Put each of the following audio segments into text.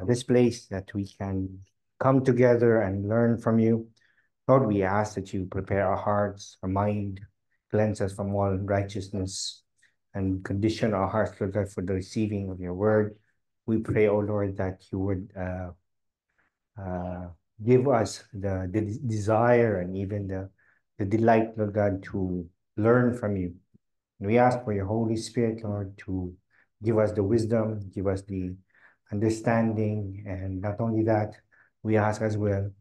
this place that we can come together and learn from you. Lord, we ask that you prepare our hearts, our mind, cleanse us from all unrighteousness, and condition our hearts, Lord God, for the receiving of your word. We pray, O Lord, that you would uh, give us the desire and even the delight, Lord God, to learn from you. And we ask for your Holy Spirit, Lord, to give us the wisdom, give us the understanding, and not only that, we ask as well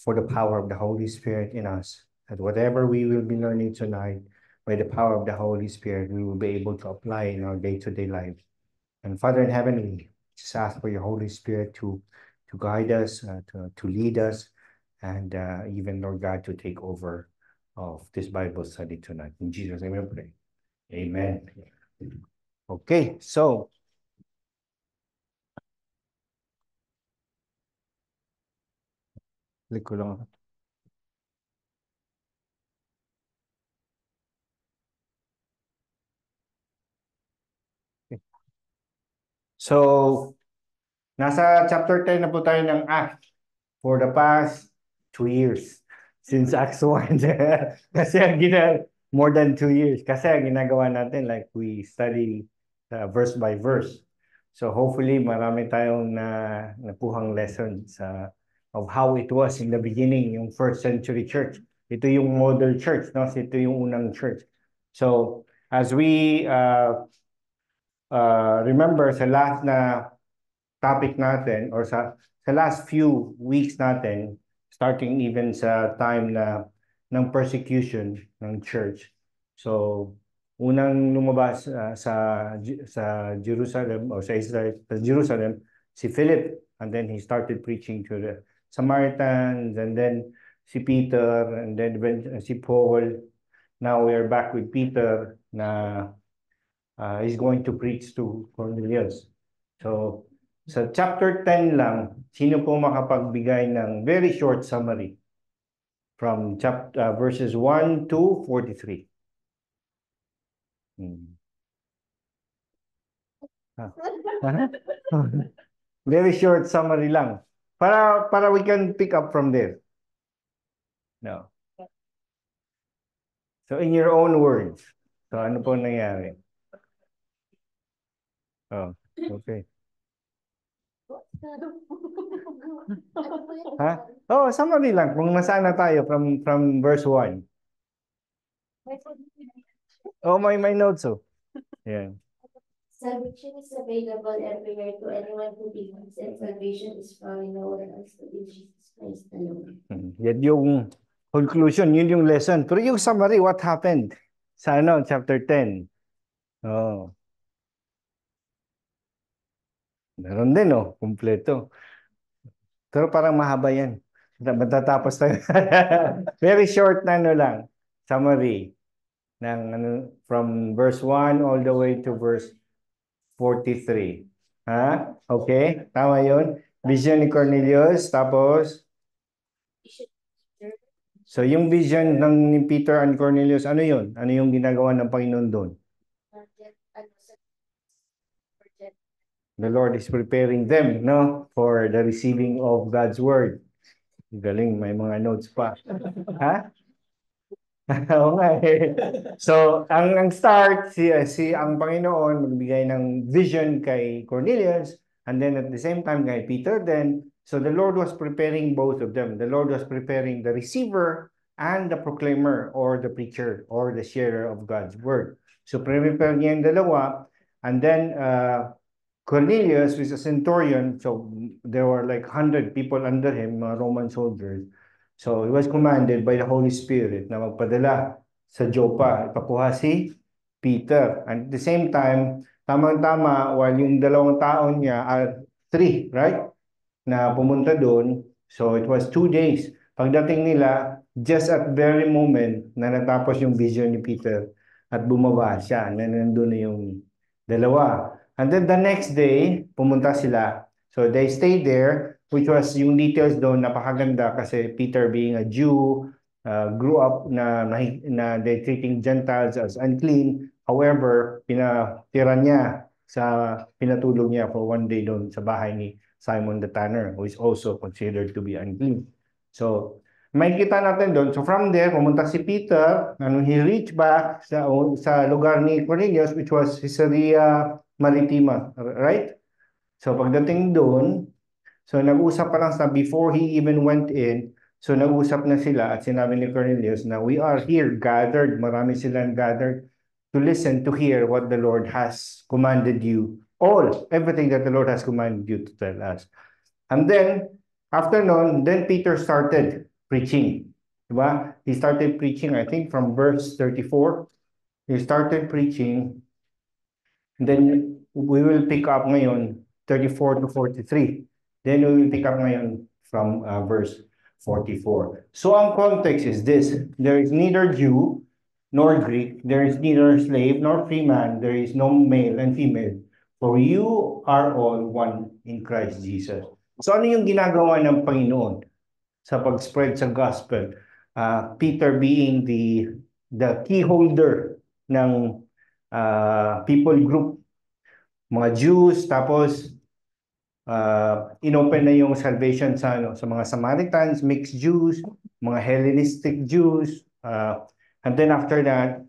for the power of the Holy Spirit in us, that whatever we will be learning tonight, by the power of the Holy Spirit, we will be able to apply in our day-to-day life. And Father in heaven, we just ask for your Holy Spirit to guide us, to lead us, and even, Lord God, to take over of this Bible study tonight. In Jesus' name we pray. Amen. Okay, so click ko lang. Okay. So, nasa chapter 10 na po tayo ng Acts for the past 2 years since Acts 1. Kasi more than 2 years. Kasi ang ginagawa natin, like we study verse by verse. So hopefully marami tayong nakuhang lessons of how it was in the beginning, yung first century church. Ito yung model church, no? Ito yung unang church. So as we remember sa last na topic natin or sa last few weeks natin, starting even sa time ng persecution ng church. So, unang lumabas sa Jerusalem or sa Israel, sa Jerusalem, si Philip, and then he started preaching to the Samaritans, and then si Peter, and then si Paul. Now we are back with Peter na he's going to preach to Cornelius. So, sa chapter 10 lang, sino po makapagbigay ng very short summary from verses 1 to 43? Ah. Very short summary lang. Para we can pick up from there. No. So in your own words. So ano po nangyari? Oh, okay. Ha? Oh, summary lang. Kung nasaan na tayo from verse 1. Oh, my notes. Oh. Yeah. Salvation is available everywhere to anyone who believes, and salvation is found nowhere else but in Jesus Christ alone. Yan yung conclusion, yun yung lesson. Pero yung summary, what happened sa chapter 10? Oh. Meron din, kumpleto. Pero parang mahaba yan. Matatapos tayo. Very short na lang. Summary from verse 1 all the way to verse 43. Ha? Okay? Tama yun? Vision ni Cornelius. Tapos, so yung vision ni Peter and Cornelius, ano yun? Ano yung ginagawa ng Panginoon doon? The Lord is preparing them, no? For the receiving of God's word. Galing, may mga notes pa. Ha? Oo nga eh. So, ang start, ang Panginoon magbigay ng vision kay Cornelius, and then at the same time kay Peter then. So the Lord was preparing both of them. The Lord was preparing the receiver and the proclaimer or the preacher or the sharer of God's word. So prepare niya yung dalawa, and then Cornelius was a centurion, so there were like 100 people under him, mga Roman soldiers. So he was commanded by the Holy Spirit na magpadala sa Joppa, ipakuha si Peter. And at the same time, tamang-tama, while yung dalawang taon niya, three, right? Na pumunta doon. So it was 2 days. Pagdating nila, just at very moment na natapos yung vision ni Peter at bumaba siya, na nandun na yung dalawa. And then the next day, pumunta sila. So they stayed there, which was yung details doon, napakaganda kasi Peter being a Jew, grew up na they treating Gentiles as unclean. However, pinatulog niya for 1 day doon sa bahay ni Simon the Tanner, who is also considered to be unclean. So, makikita natin doon. So, from there, pumunta si Peter, and he reached back sa lugar ni Cornelius, which was Caesarea Maritima, right? So, pagdating doon, so nag-usap pa lang sa before he even went in, so nag-usap na sila at sinabi ni Cornelius na we are here gathered, marami silang gathered to listen, to hear what the Lord has commanded you, everything that the Lord has commanded you to tell us. And then, after noon, then Peter started preaching. Diba? He started preaching, I think, from verse 34. He started preaching. Then, we will pick up ngayon, 34 to 43. Then, we will pick up ngayon from verse 44. So, ang context is this. There is neither Jew nor Greek. There is neither slave nor free man. There is no male and female. For you are all one in Christ Jesus. So ano yung ginagawa ng Panginoon sa pag-spread sa gospel? Peter being the key holder ng people group, mga Jews, tapos inopen na yung salvation sa mga Samaritans, mixed Jews, mga Hellenistic Jews, and then after that,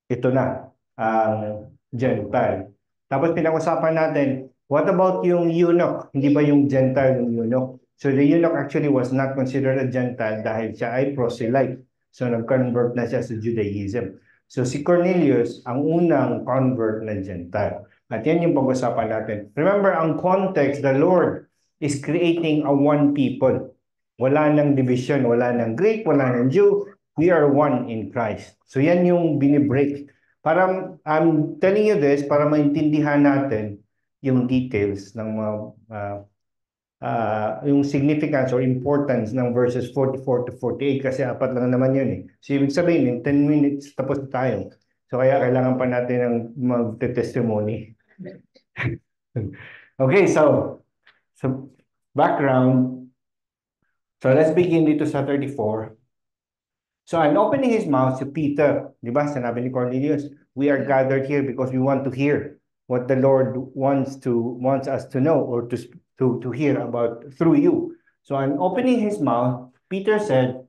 ito na ang Gentile. Tapos pinag-usapan natin, what about yung eunuch? Hindi ba yung Gentile yung eunuch? So the eunuch actually was not considered a Gentile dahil siya ay proselyte. So nag-convert na siya sa Judaism. So si Cornelius, ang unang convert na Gentile. At yan yung pag-usapan natin. Remember, ang context, the Lord is creating a one people. Wala nang division, wala nang Greek, wala nang Jew. We are one in Christ. So yan yung binibreak. Parang, I'm telling you this para maintindihan natin yung details ng yung significance or importance ng verses 44 to 48 kasi apat lang naman yun eh. So ibig sabihin, in 10 minutes tapos na tayo. So kaya kailangan pa natin ng mag-testimony. Okay, so background. So let's begin dito sa 34. So I'm opening his mouth to Peter. Di ba? Sinabi ni Cornelius, we are gathered here because we want to hear what the Lord wants us to know or to hear about through you. So I'm opening his mouth. Peter said,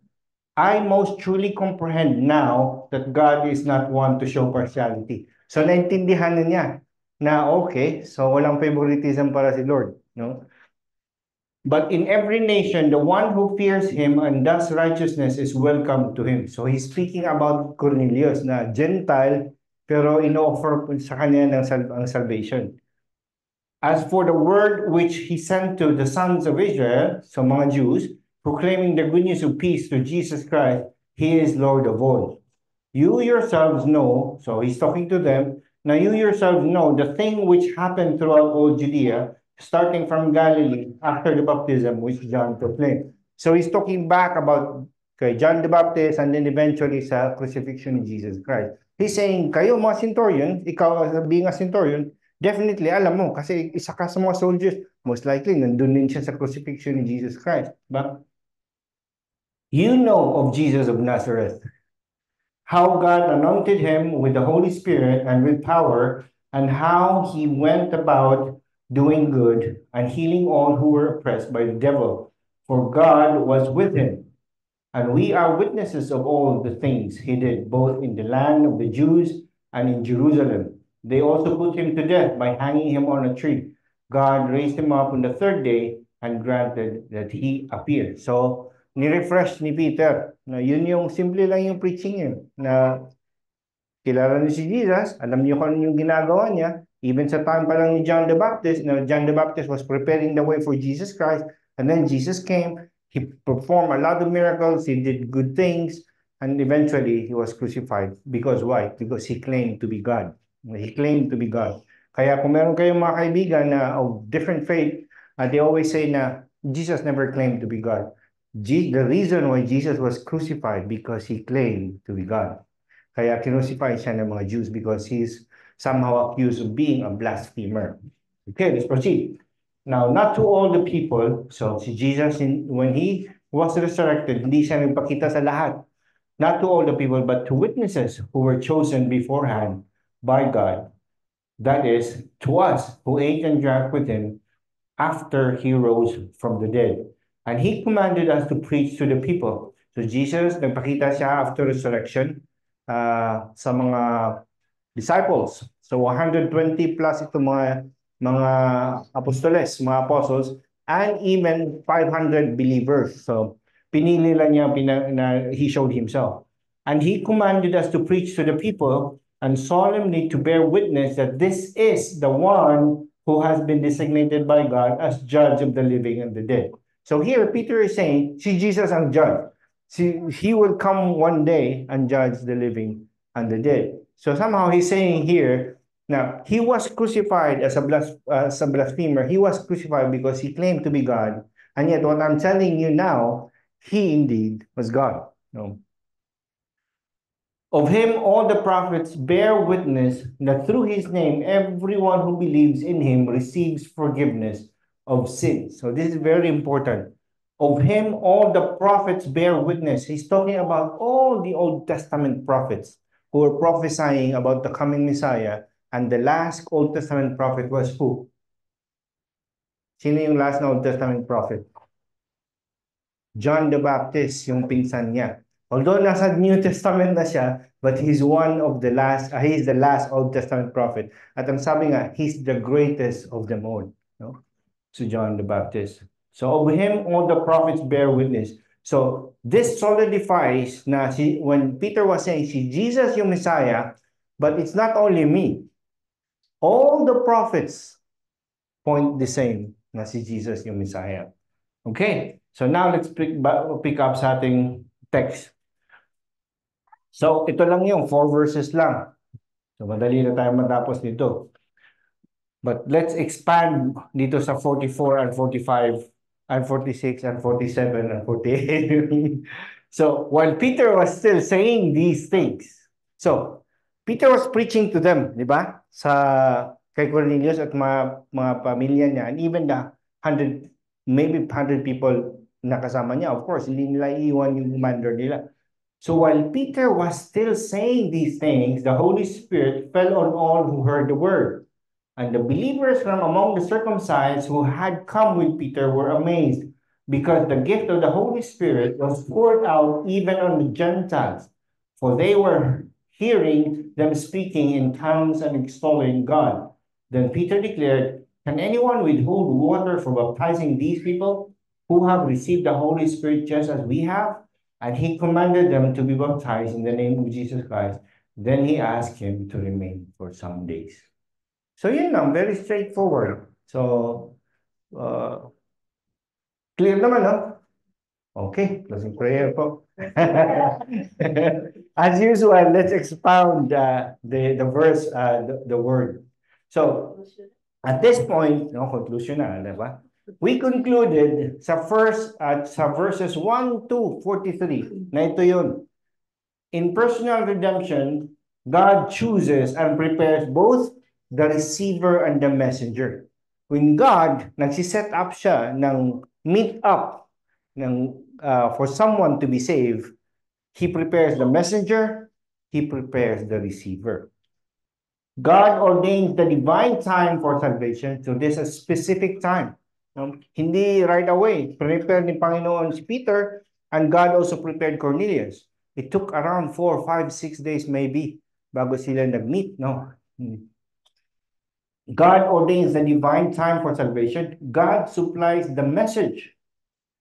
I most truly comprehend now that God is not one to show partiality. So naintindihan na niya na okay, so walang favoritism para si Lord, no? But in every nation, the one who fears him and does righteousness is welcome to him. So he's speaking about Cornelius na Gentile, pero ino-offer sa kanya ang salvation. As for the word which he sent to the sons of Israel, so mga Jews, proclaiming the good news of peace to Jesus Christ, he is Lord of all. You yourselves know, so he's talking to them, now you yourselves know the thing which happened throughout all Judea, starting from Galilee after the baptism which John proclaimed. So he's talking back about kay John the Baptist and then eventually sa crucifixion of Jesus Christ. He's saying, kayo mga centurion, ikaw being a centurion, definitely alam mo kasi isa ka sa mga soldiers, most likely nandun din siya sa crucifixion of Jesus Christ. But you know of Jesus of Nazareth, how God anointed him with the Holy Spirit and with power, and how he went about doing good and healing all who were oppressed by the devil, for God was with him. And we are witnesses of all the things he did, both in the land of the Jews and in Jerusalem. They also put him to death by hanging him on a tree. God raised him up on the third day and granted that he appeared. So, ni-refresh ni Peter na yun yung simple lang yung preaching yun, na kilala niyo si Jesus, alam niyo kung ano yung ginagawa niya. Even sa time pa lang ni John the Baptist, John the Baptist was preparing the way for Jesus Christ, and then Jesus came, he performed a lot of miracles, he did good things, and eventually he was crucified. Because why? Because he claimed to be God. He claimed to be God. Kaya kung meron kayong mga kaibigan na of different faith, they always say na Jesus never claimed to be God. The reason why Jesus was crucified because he claimed to be God. Kaya kinusify siya ng mga Jews because he's somehow accused of being a blasphemer. Okay, let's proceed. Now, not to all the people, so si Jesus, when he was resurrected, hindi siya nagpakita sa lahat. Not to all the people, but to witnesses who were chosen beforehand by God. That is, to us who ate and drank with him after he rose from the dead. And he commanded us to preach to the people. So Jesus, nagpakita siya after resurrection sa mga disciples. So 120 plus ito mga apostoles, mga apostles, and even 500 believers. So pinili lang niya he showed himself. And he commanded us to preach to the people and solemnly to bear witness that this is the one who has been designated by God as judge of the living and the dead. So here Peter is saying, si Jesus ang judge. He will come one day and judge the living and the dead. So somehow he's saying here, now he was crucified as a blasphemer. He was crucified because he claimed to be God. And yet what I'm telling you now, he indeed was God. No. Of him all the prophets bear witness that through his name everyone who believes in him receives forgiveness of sins. So this is very important. Of him all the prophets bear witness. He's talking about all the Old Testament prophets who were prophesying about the coming Messiah. And the last Old Testament prophet was who? Sino yung last na Old Testament prophet? John the Baptist, yung pinsan niya. Although nasa New Testament na siya, but he's he's the last Old Testament prophet. At ang sabi nga, he's the greatest of them all. No? So John the Baptist. So of him, all the prophets bear witness. So this solidifies na when Peter was saying, si Jesus yung Messiah, but it's not only me. All the prophets point the same na si Jesus yung Messiah. Okay, so now let's pick up sa ating text. So ito lang yung 4 verses lang. So madali na tayo matapos dito. But let's expand dito sa 44 and 45 and 46 and 47 and 48. So while Peter was still saying these things, so Peter was preaching to them, di ba? Kay Cornelius at mga pamilya niya, and even the 100, maybe 100 people na kasama niya. Of course, hindi nila iiwan yung commander nila. So while Peter was still saying these things, the Holy Spirit fell on all who heard the word. And the believers from among the circumcised who had come with Peter were amazed, because the gift of the Holy Spirit was poured out even on the Gentiles, for they were hearing them speaking in tongues and extolling God. Then Peter declared, can anyone withhold water for baptizing these people who have received the Holy Spirit just as we have? And he commanded them to be baptized in the name of Jesus Christ. Then he asked him to remain for some days. So yun lang, very straightforward. So, clear naman, no? Okay, closing prayer po. As usual, let's expound the verse, the word. So, at this point, no, conclusion na, diba? We concluded sa verses 1 to 43, na ito yun. In personal redemption, God chooses and prepares both the receiver and the messenger. When God, nagsiset up siya ng meet up for someone to be saved, he prepares the messenger, he prepares the receiver. God ordains the divine time for salvation, so there's a specific time. Hindi right away. Prepare ni Panginoon si Peter, and God also prepared Cornelius. It took around 4, 5, 6 days maybe bago sila nag-meet, no? God ordains the divine time for salvation. God supplies the message.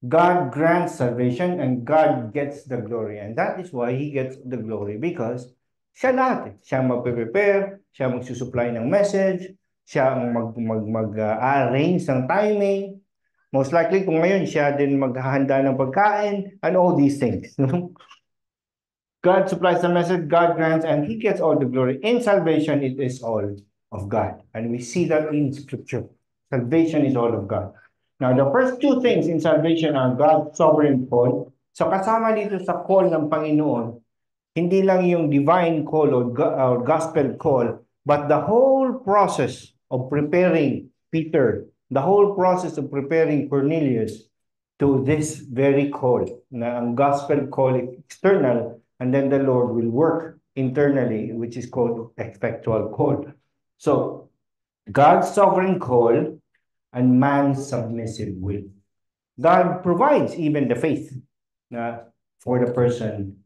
God grants salvation, and God gets the glory. And that is why he gets the glory, because siya lahat. Siya mag-prepare, siya magsusupply ng message, siya ang mag-arrange ng timing. Most likely, kung ngayon, siya din maghahanda ng pagkain, and all these things. God supplies the message, God grants, and he gets all the glory. In salvation, it is all of God. And we see that in Scripture. Salvation is all of God. Now, the first two things in salvation are God's sovereign call. So kasama dito sa call ng Panginoon, hindi lang yung divine call or gospel call, but the whole process of preparing Peter, the whole process of preparing Cornelius to this very call, na ang gospel call external, and then the Lord will work internally, which is called effectual call. So, God's sovereign call, and man's submissive will. God provides even the faith for the person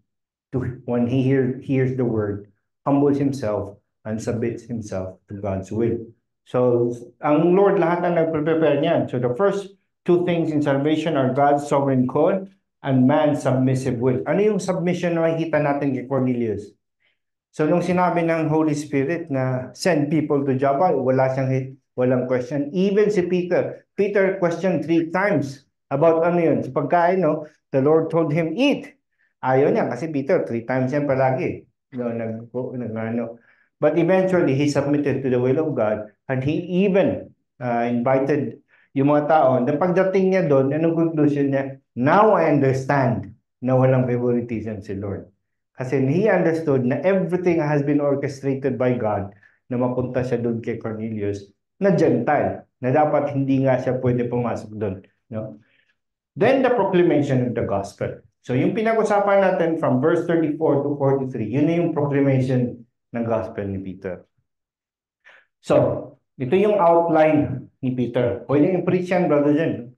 to, when he hears the word, humbles himself and submits himself to God's will. So, ang Lord lahat ang nagprepare niyan. So, the first two things in salvation are God's sovereign call and man's submissive will. Ano yung submission na makikita natin kay Cornelius? So, nung sinabi ng Holy Spirit na send people to Joppa, wala siyang hit, walang question. Even si Peter questioned 3 times about ano yun. Sa pagkain, no? The Lord told him, eat. Ayaw niya kasi Peter, 3 times yan palagi. No, ano. But eventually, he submitted to the will of God and he even invited yung mga tao. Na pagdating niya doon, anong conclusion niya? Now I understand na walang favoritism si Lord. Kasi he understood na everything has been orchestrated by God na mapunta siya doon kay Cornelius na Gentile, na dapat hindi nga siya pwede pumasok doon. No? Then the proclamation of the gospel. So yung pinag-usapan natin from verse 34 to 43, yun na yung proclamation ng gospel ni Peter. So, ito yung outline ni Peter. Pwede yung preach yan, brother Jen,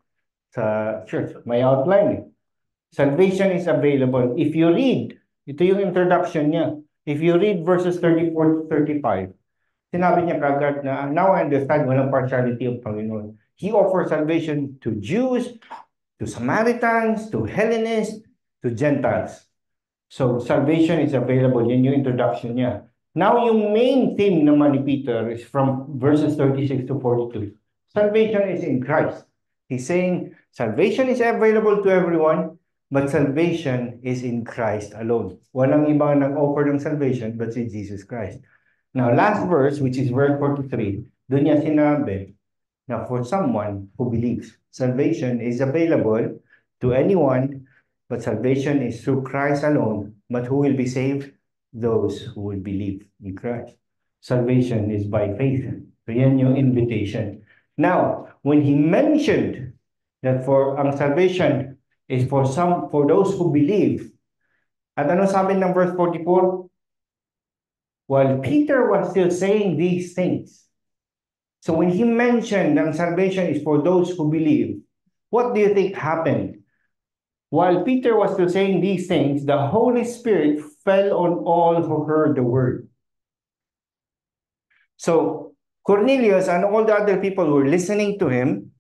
sa church. May outline eh. Salvation is available. If you read, ito yung introduction niya. If you read verses 34 to 35, sinabi niya kagad na, now I understand walang partiality of Panginoon. He offers salvation to Jews, to Samaritans, to Hellenists, to Gentiles. So, salvation is available. Yan yung introduction niya. Now, yung main theme naman ni Peter is from verses 36 to 42. Salvation is in Christ. He's saying, salvation is available to everyone, but salvation is in Christ alone. Walang ibang nag-offer ng salvation but si Jesus Christ. Now, last verse, which is verse 43, doon niya sinabi na for someone who believes, salvation is available to anyone, but salvation is through Christ alone. But who will be saved? Those who will believe in Christ. Salvation is by faith. So yan yung invitation. Now, when he mentioned that for ang salvation is for those who believe, at ano sabi ng verse 44? While Peter was still saying these things, so when he mentioned that salvation is for those who believe, what do you think happened? While Peter was still saying these things, the Holy Spirit fell on all who heard the word. So Cornelius and all the other people who were listening to him,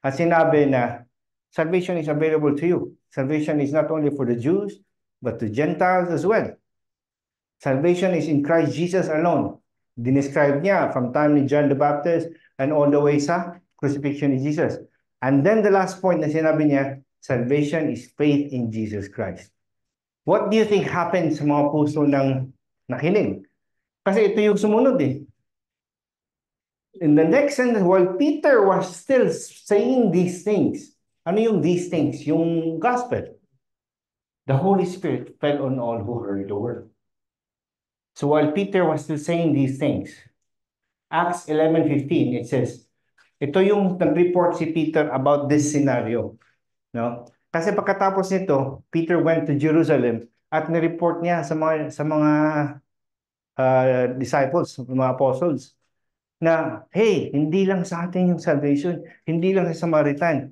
at sinabi na salvation is available to you. Salvation is not only for the Jews, but to Gentiles as well. Salvation is in Christ Jesus alone. Dinescribe niya from time ni John the Baptist and all the way sa crucifixion ni Jesus. And then the last point na sinabi niya, salvation is faith in Jesus Christ. What do you think happened sa mga puso ng nakinig? Kasi ito yung sumunod eh. In the next sentence, while Peter was still saying these things, ano yung these things? Yung gospel. The Holy Spirit fell on all who heard the word. So while Peter was still saying these things, Acts 11:15, it says, ito yung nag-report si Peter about this scenario. No? Kasi pagkatapos nito, Peter went to Jerusalem at nireport niya sa mga disciples, mga apostles, na, hey, hindi lang sa atin yung salvation, hindi lang sa Samaritan,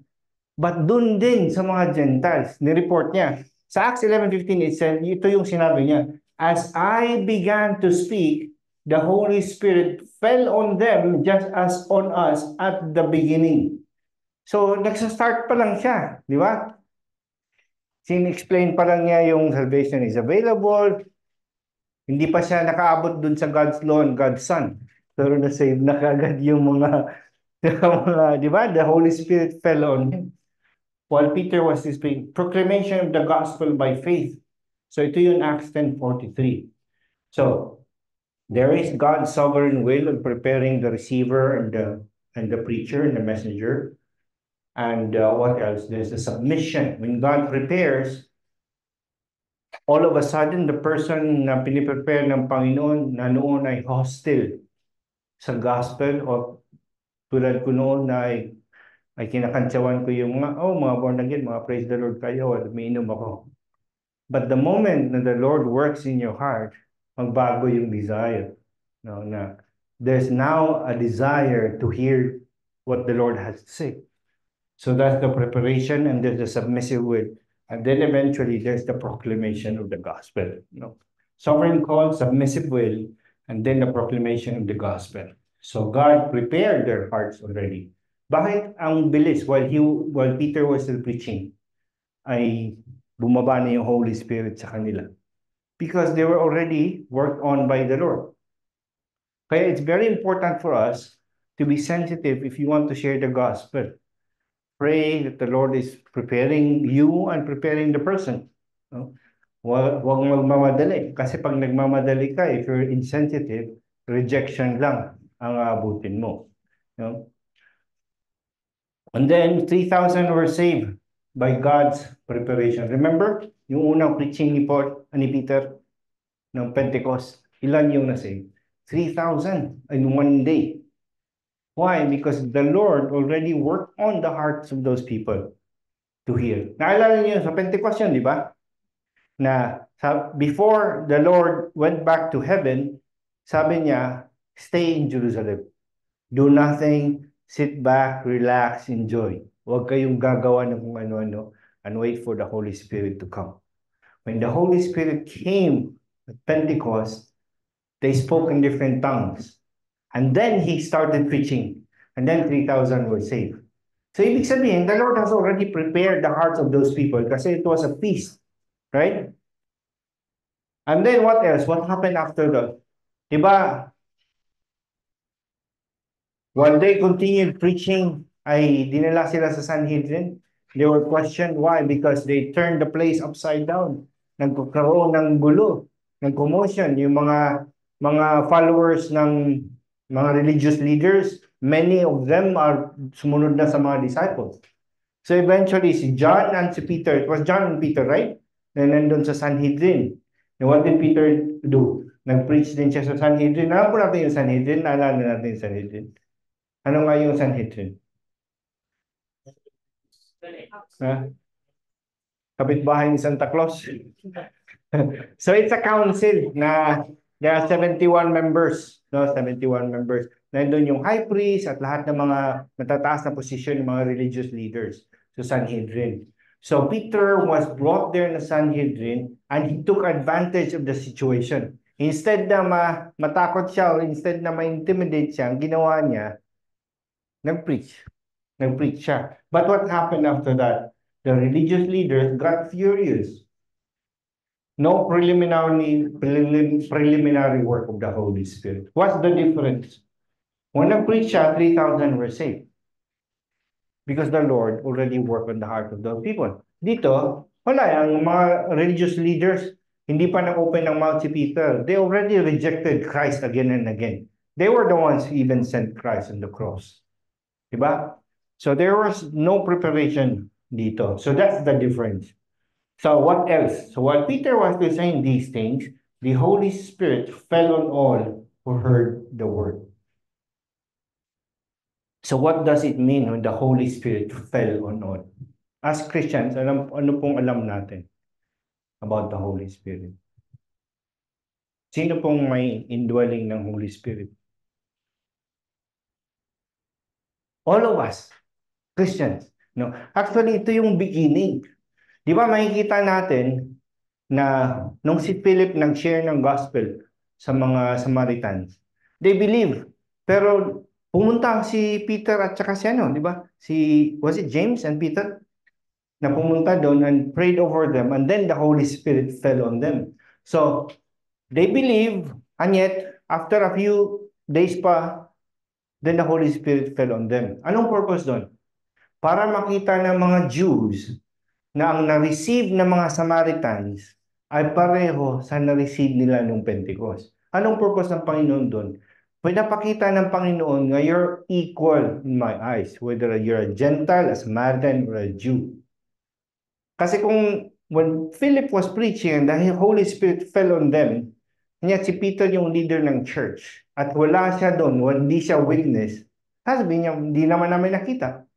but dun din sa mga Gentiles, nireport niya. Sa Acts 11:15, it said, ito yung sinabi niya, as I began to speak, the Holy Spirit fell on them just as on us at the beginning. So, nagsa-start pa lang siya, di ba? Sin-explain pa lang niya yung salvation is available. Hindi pa siya nakaabot dun sa God's law and God's Son. Pero na-save na kagad yung mga di ba? The Holy Spirit fell on him. While Peter was speaking, proclamation of the gospel by faith. So ito yung Acts 10:43. So there is God's sovereign will in preparing the receiver and the preacher and the messenger. And what else? There's a submission. When God prepares, all of a sudden, the person na piniprepare ng Panginoon na noon ay hostile sa gospel o tulad ko noon na ay kinakantsawan ko yung mga born again, mga praise the Lord kayo, at umiinom ako. But the moment na the Lord works in your heart, magbago yung desire. No, na there's now a desire to hear what the Lord has to say. So that's the preparation, and there's the submissive will. And then eventually there's the proclamation of the gospel. Sovereign call, submissive will, and then the proclamation of the gospel. So God prepared their hearts already. Bakit ang bilis? While Peter was still preaching, ay bumaba na yung Holy Spirit sa kanila. Because they were already worked on by the Lord. Kaya it's very important for us to be sensitive if you want to share the gospel. Pray that the Lord is preparing you and preparing the person. Huwag magmamadali. Kasi pag nagmamadali ka, if you're insensitive, rejection lang ang aabutin mo. And then 3,000 were saved by God's preparation. Remember, yung unang preaching ni Peter ng Pentecost, ilan yung na-save? 3,000 in one day. Why? Because the Lord already worked on the hearts of those people to hear. Naalala niyo sa Pentecost yun, di ba? Na before the Lord went back to heaven, sabi niya, stay in Jerusalem. Do nothing, sit back, relax, enjoy. Huwag kayong gagawa ng kung ano-ano and wait for the Holy Spirit to come. When the Holy Spirit came at Pentecost, they spoke in different tongues. And then he started preaching. And then 3,000 were saved. So ibig sabihin, the Lord has already prepared the hearts of those people kasi it was a feast. Right? And then what else? What happened after that? Diba? While they continued preaching, ay dinala sila sa Sanhedrin. They were questioned. Why? Because they turned the place upside down. Nagkaroon ng gulo, ng commotion. Yung mga followers ng mga religious leaders, many of them are sumunod na sa mga disciples. So eventually, si John and si Peter, it was John and Peter, right? Na nandun sa Sanhedrin. And what did Peter do? Nag-preach din siya sa Sanhedrin. Alam po natin yung Sanhedrin. Naalala natin yung Sanhedrin. Ano nga yung Sanhedrin? Kapitbahay ni Santa Claus. So it's a council na there are 71 members. 71 members. Nandun yung high priest at lahat ng mga matataas na posisyon ng mga religious leaders sa Sanhedrin. So Peter was brought there in the Sanhedrin and he took advantage of the situation. Instead na matakot siya or instead na ma-intimidate siya, ang ginawa niya, nag-preach. Nag-preach siya. But what happened after that? The religious leaders got furious. No preliminary work of the Holy Spirit. What's the difference? When nag-preach siya, 3,000 were saved. Because the Lord already worked on the heart of the people. Dito, wala, ang mga religious leaders, hindi pa nag-open ng mouth si Peter. They already rejected Christ again and again. They were the ones who even sent Christ on the cross. Diba? So there was no preparation dito. So that's the difference. So what else? So while Peter was saying these things, the Holy Spirit fell on all who heard the word. So what does it mean when the Holy Spirit fell on all? As Christians, ano pong alam natin about the Holy Spirit? Sino pong may indwelling ng Holy Spirit? All of us, Christians. No? Actually, ito yung beginning. Di ba makikita natin na nung si Philip nag-share ng gospel sa mga Samaritans, they believe. Pero pumunta si Peter at saka si ano, di ba? Was it James and Peter? Na pumunta doon and prayed over them and then the Holy Spirit fell on them. So, they believe and yet, after a few days pa, then the Holy Spirit fell on them. Anong purpose doon? Para makita ng mga Jews na ang na-receive ng mga Samaritans ay pareho sa na-receive nila nung Pentecost. Anong purpose ng Panginoon doon? Pinapakita ng Panginoon nga you're equal in my eyes, whether you're a Gentile, a Samaritan, or a Jew. Kasi when Philip was preaching and the Holy Spirit fell on them, kanya si Peter yung leader ng church, at wala siya doon, hindi siya witness, sabi niya, hindi naman namin nakita.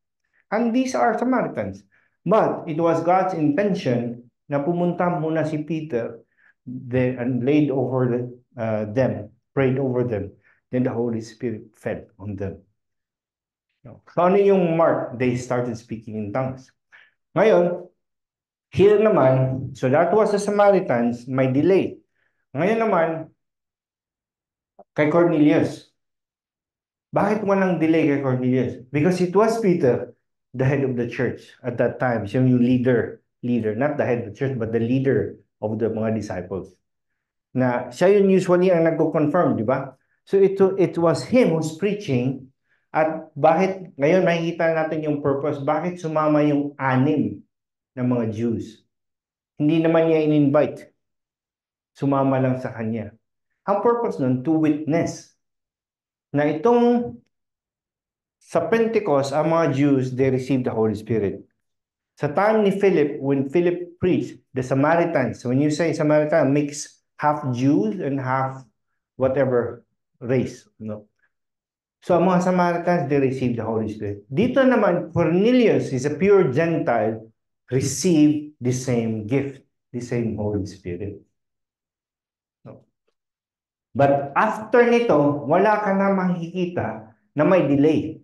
And these are Samaritans. But it was God's intention na pumunta muna si Peter and laid over them, prayed over them. Then the Holy Spirit fell on them. No. So ano yung mark? They started speaking in tongues. Ngayon, here naman, so that was the Samaritans, may delay. Ngayon naman, kay Cornelius. Bakit walang delay kay Cornelius? Because it was Peter, the head of the church at that time. Siya yung leader, not the head of the church, but the leader of the mga disciples. Na siya yun usually ang nagko-confirm, di ba? So it was him who's preaching. At bakit, ngayon makikita natin yung purpose, bakit sumama yung 6 ng mga Jews? Hindi naman niya in-invite. Sumama lang sa kanya. Ang purpose nun, to witness na itong sa Pentecost, ang mga Jews, they received the Holy Spirit. Sa time ni Philip, when Philip preached, the Samaritans, when you say Samaritan, mix half Jews and half whatever race. No? So ang mga Samaritans, they received the Holy Spirit. Dito naman, Cornelius is a pure Gentile, received the same gift, the same Holy Spirit. No? But after nito, wala ka na makikita na may delay.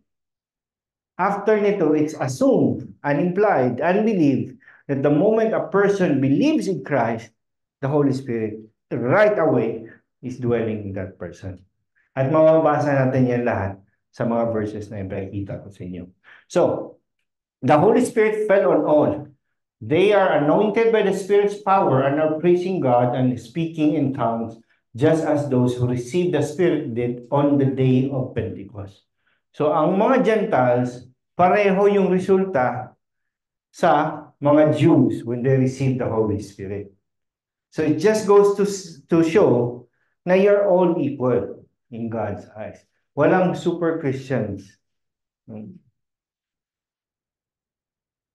After nito, it's assumed and implied and believed that the moment a person believes in Christ, the Holy Spirit right away is dwelling in that person. At mababasa natin yan lahat sa mga verses na ipakita ko sa inyo. So, the Holy Spirit fell on all. They are anointed by the Spirit's power and are praising God and speaking in tongues, just as those who received the Spirit did on the day of Pentecost. So, ang mga Gentiles, pareho yung resulta sa mga Jews when they received the Holy Spirit. So, it just goes to show na you're all equal in God's eyes. Walang super Christians.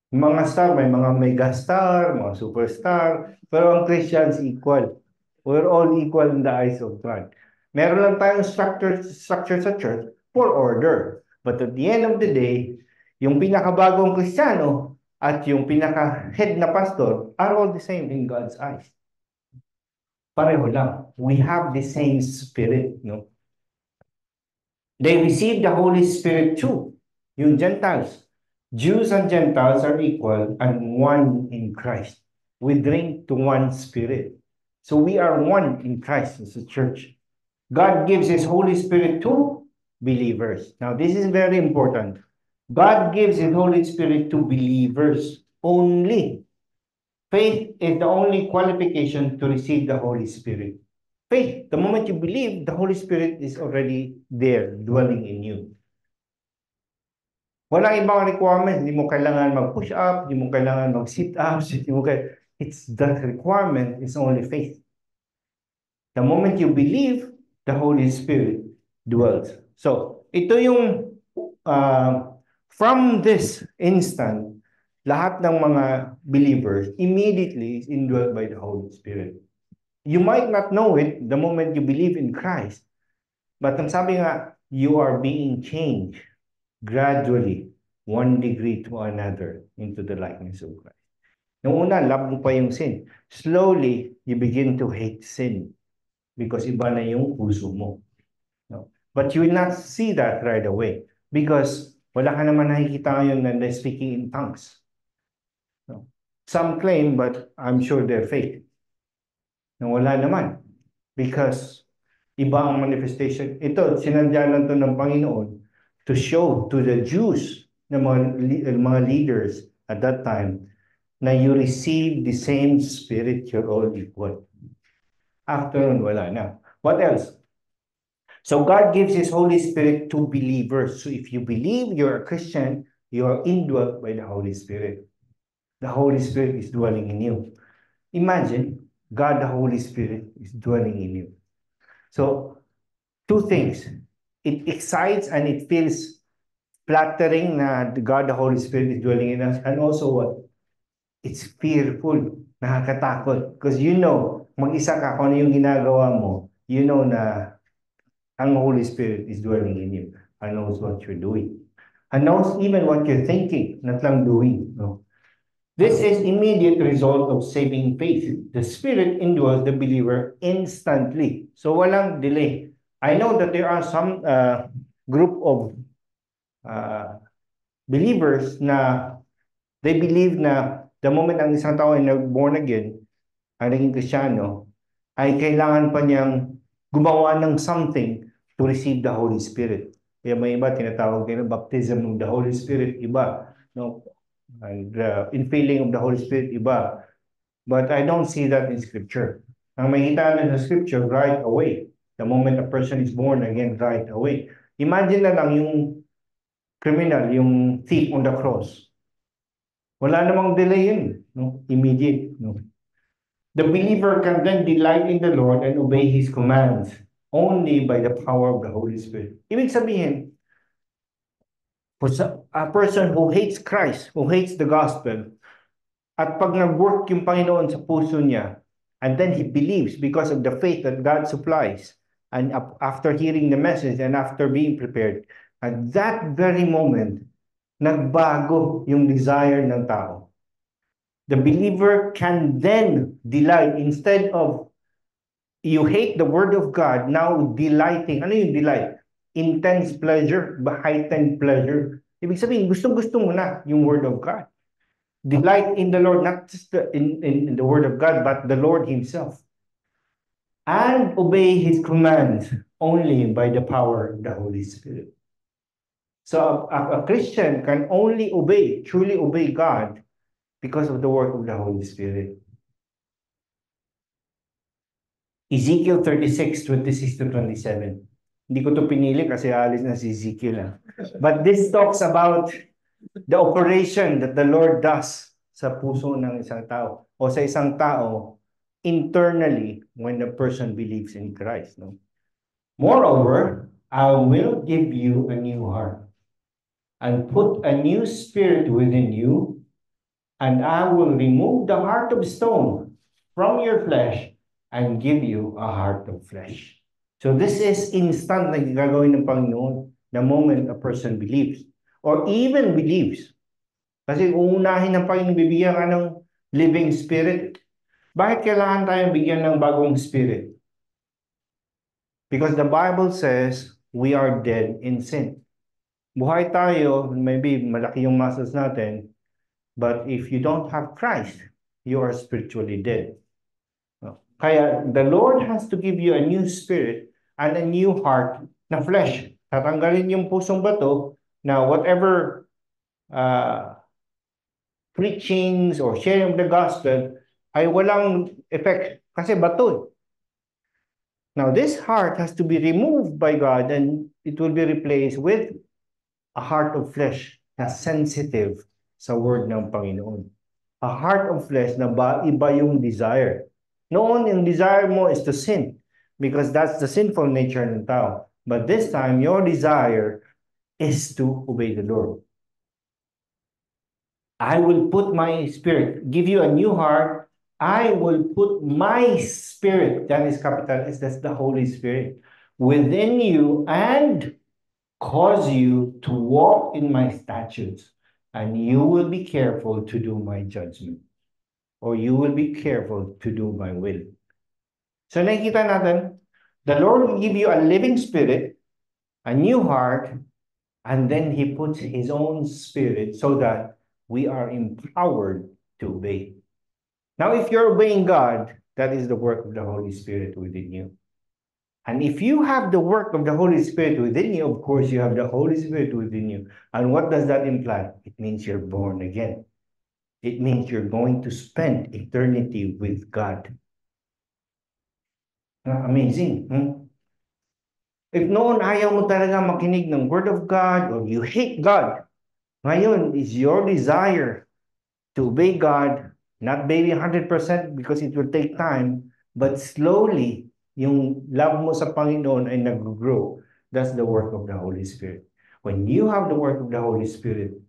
Mga star, may mga mega star, mga superstar, pero ang Christians equal. We're all equal in the eyes of God. Meron lang tayong structure sa church for order. But at the end of the day, yung pinakabagong Kristiyano at yung pinaka-head na pastor are all the same in God's eyes. Pareho lang. We have the same spirit, no? They received the Holy Spirit too, yung Gentiles. Jews and Gentiles are equal and one in Christ. We drink to one spirit. So we are one in Christ as a church. God gives His Holy Spirit to believers. Now, this is very important. God gives His Holy Spirit to believers only. Faith is the only qualification to receive the Holy Spirit. Faith, the moment you believe, the Holy Spirit is already there, dwelling in you. Walang ibang requirement. Hindi mo kailangan mag-push up, hindi mo kailangan mag-sit up, it's the requirement is only faith. The moment you believe, the Holy Spirit dwells. So, ito yung from this instant, lahat ng mga believers immediately is indwelt by the Holy Spirit. You might not know it the moment you believe in Christ, but ang sabi nga, you are being changed gradually, 1 degree to another into the likeness of Christ. Nung una, love mo pa yung sin. Slowly, you begin to hate sin because iba na yung puso mo. No? But you will not see that right away because wala ka naman nakikita ngayon na they're speaking in tongues. No? Some claim, but I'm sure they're fake. Na wala naman because iba ang manifestation. Ito, sinadya lang ito ng Panginoon to show to the Jews na mga leaders at that time na you receive the same spirit, you're all equal. After nun, wala na. What else? So God gives His Holy Spirit to believers. So if you believe you're a Christian, you are indwelt by the Holy Spirit. The Holy Spirit is dwelling in you. Imagine, God the Holy Spirit is dwelling in you. So, 2 things. It excites and it feels flattering na God the Holy Spirit is dwelling in us. And also what? It's fearful, nakakatakot. Because you know, mag-isa ka kung ano yung ginagawa mo, you know na ang Holy Spirit is dwelling in you and knows what you're doing. And knows even what you're thinking, not lang doing. No? This is immediate result of saving faith. The Spirit indwells the believer instantly. So walang delay. I know that there are some group of believers na they believe na the moment ang isang tao ay born again, ay naging Kristiyano, ay kailangan pa niyang gumawa ng something to receive the Holy Spirit. Kaya may iba tinatawag nila baptism of the Holy Spirit, iba, no? And infilling of the Holy Spirit, iba. But I don't see that in Scripture. Ang makikita na sa Scripture, right away. The moment a person is born again, right away. Imagine na lang yung criminal, yung thief on the cross. Wala namang delay yun, no? Immediate, no? The believer can then delight in the Lord and obey His commands only by the power of the Holy Spirit. Ibig sabihin, for a person who hates Christ, who hates the gospel, at pag nag-work yung Panginoon sa puso niya, and then he believes because of the faith that God supplies, and after hearing the message and after being prepared, at that very moment, nagbago yung desire ng tao. The believer can then delight instead of you hate the word of God, now delighting. Ano yung delight? Intense pleasure, heightened pleasure. Ibig sabihin, gustong-gusto mo na yung word of God. Delight in the Lord, not just in the word of God, but the Lord Himself. And obey His commands only by the power of the Holy Spirit. So a Christian can only obey, truly obey God because of the work of the Holy Spirit. Ezekiel 36:26-27. Hindi ko to pinili kasi alis na si Ezekiel. But this talks about the operation that the Lord does sa puso ng isang tao o sa isang tao internally when the person believes in Christ. No? Moreover, I will give you a new heart and put a new spirit within you, and I will remove the heart of stone from your flesh and give you a heart of flesh. So this is instant na gagawin ng Panginoon the moment a person believes or even believes. Kasi uunahin ng Panginoon, bibigyan ka ng living spirit. Bakit kailangan tayong bigyan ng bagong spirit? Because the Bible says we are dead in sin. Buhay tayo, maybe malaki yung muscles natin, but if you don't have Christ, you are spiritually dead. Kaya the Lord has to give you a new spirit and a new heart na flesh. Tatanggalin yung pusong bato na whatever preachings or sharing of the gospel ay walang effect kasi bato. Now this heart has to be removed by God and it will be replaced with a heart of flesh na sensitive sa word ng Panginoon. A heart of flesh na iba yung desire. Noon, yung desire mo is to sin because that's the sinful nature ng tao. But this time, your desire is to obey the Lord. I will put my spirit, give you a new heart. I will put my spirit, that is capital S, that's the Holy Spirit, within you and cause you to walk in my statutes, and you will be careful to do my judgment. Or you will be careful to do my will. So nakikita natin, the Lord will give you a living spirit, a new heart, and then He puts His own spirit so that we are empowered to obey. Now, if you're obeying God, that is the work of the Holy Spirit within you. And if you have the work of the Holy Spirit within you, of course, you have the Holy Spirit within you. And what does that imply? It means you're born again. It means you're going to spend eternity with God. Amazing. If noon ayaw mo talaga makinig ng Word of God or you hate God, ngayon is your desire to obey God, not maybe 100% because it will take time, but slowly, yung love mo sa Panginoon ay nag-grow. That's the work of the Holy Spirit. When you have the work of the Holy Spirit,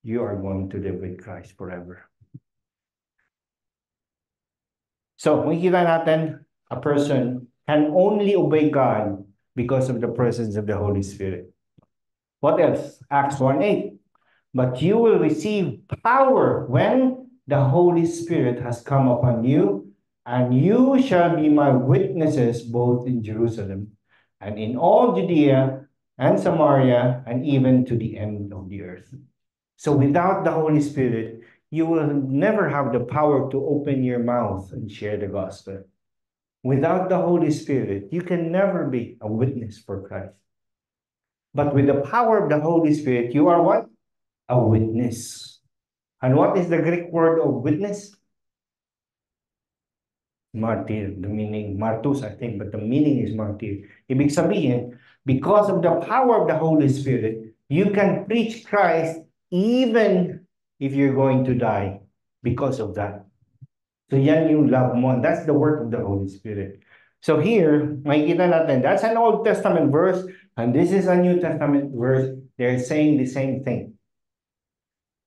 you are going to live with Christ forever. So, makikita natin, a person can only obey God because of the presence of the Holy Spirit. What else? Acts 1:8. But you will receive power when the Holy Spirit has come upon you, and you shall be my witnesses both in Jerusalem and in all Judea and Samaria, and even to the end of the earth. So without the Holy Spirit, you will never have the power to open your mouth and share the gospel. Without the Holy Spirit, you can never be a witness for Christ. But with the power of the Holy Spirit, you are what? A witness. And what is the Greek word of witness? Martyr, the meaning, martus, I think, but the meaning is martyr. Ibig sabihin, because of the power of the Holy Spirit, you can preach Christ even if you're going to die because of that. So yan yung love mo. That's the work of the Holy Spirit. So here, makikita natin, that's an Old Testament verse, and this is a New Testament verse. They're saying the same thing.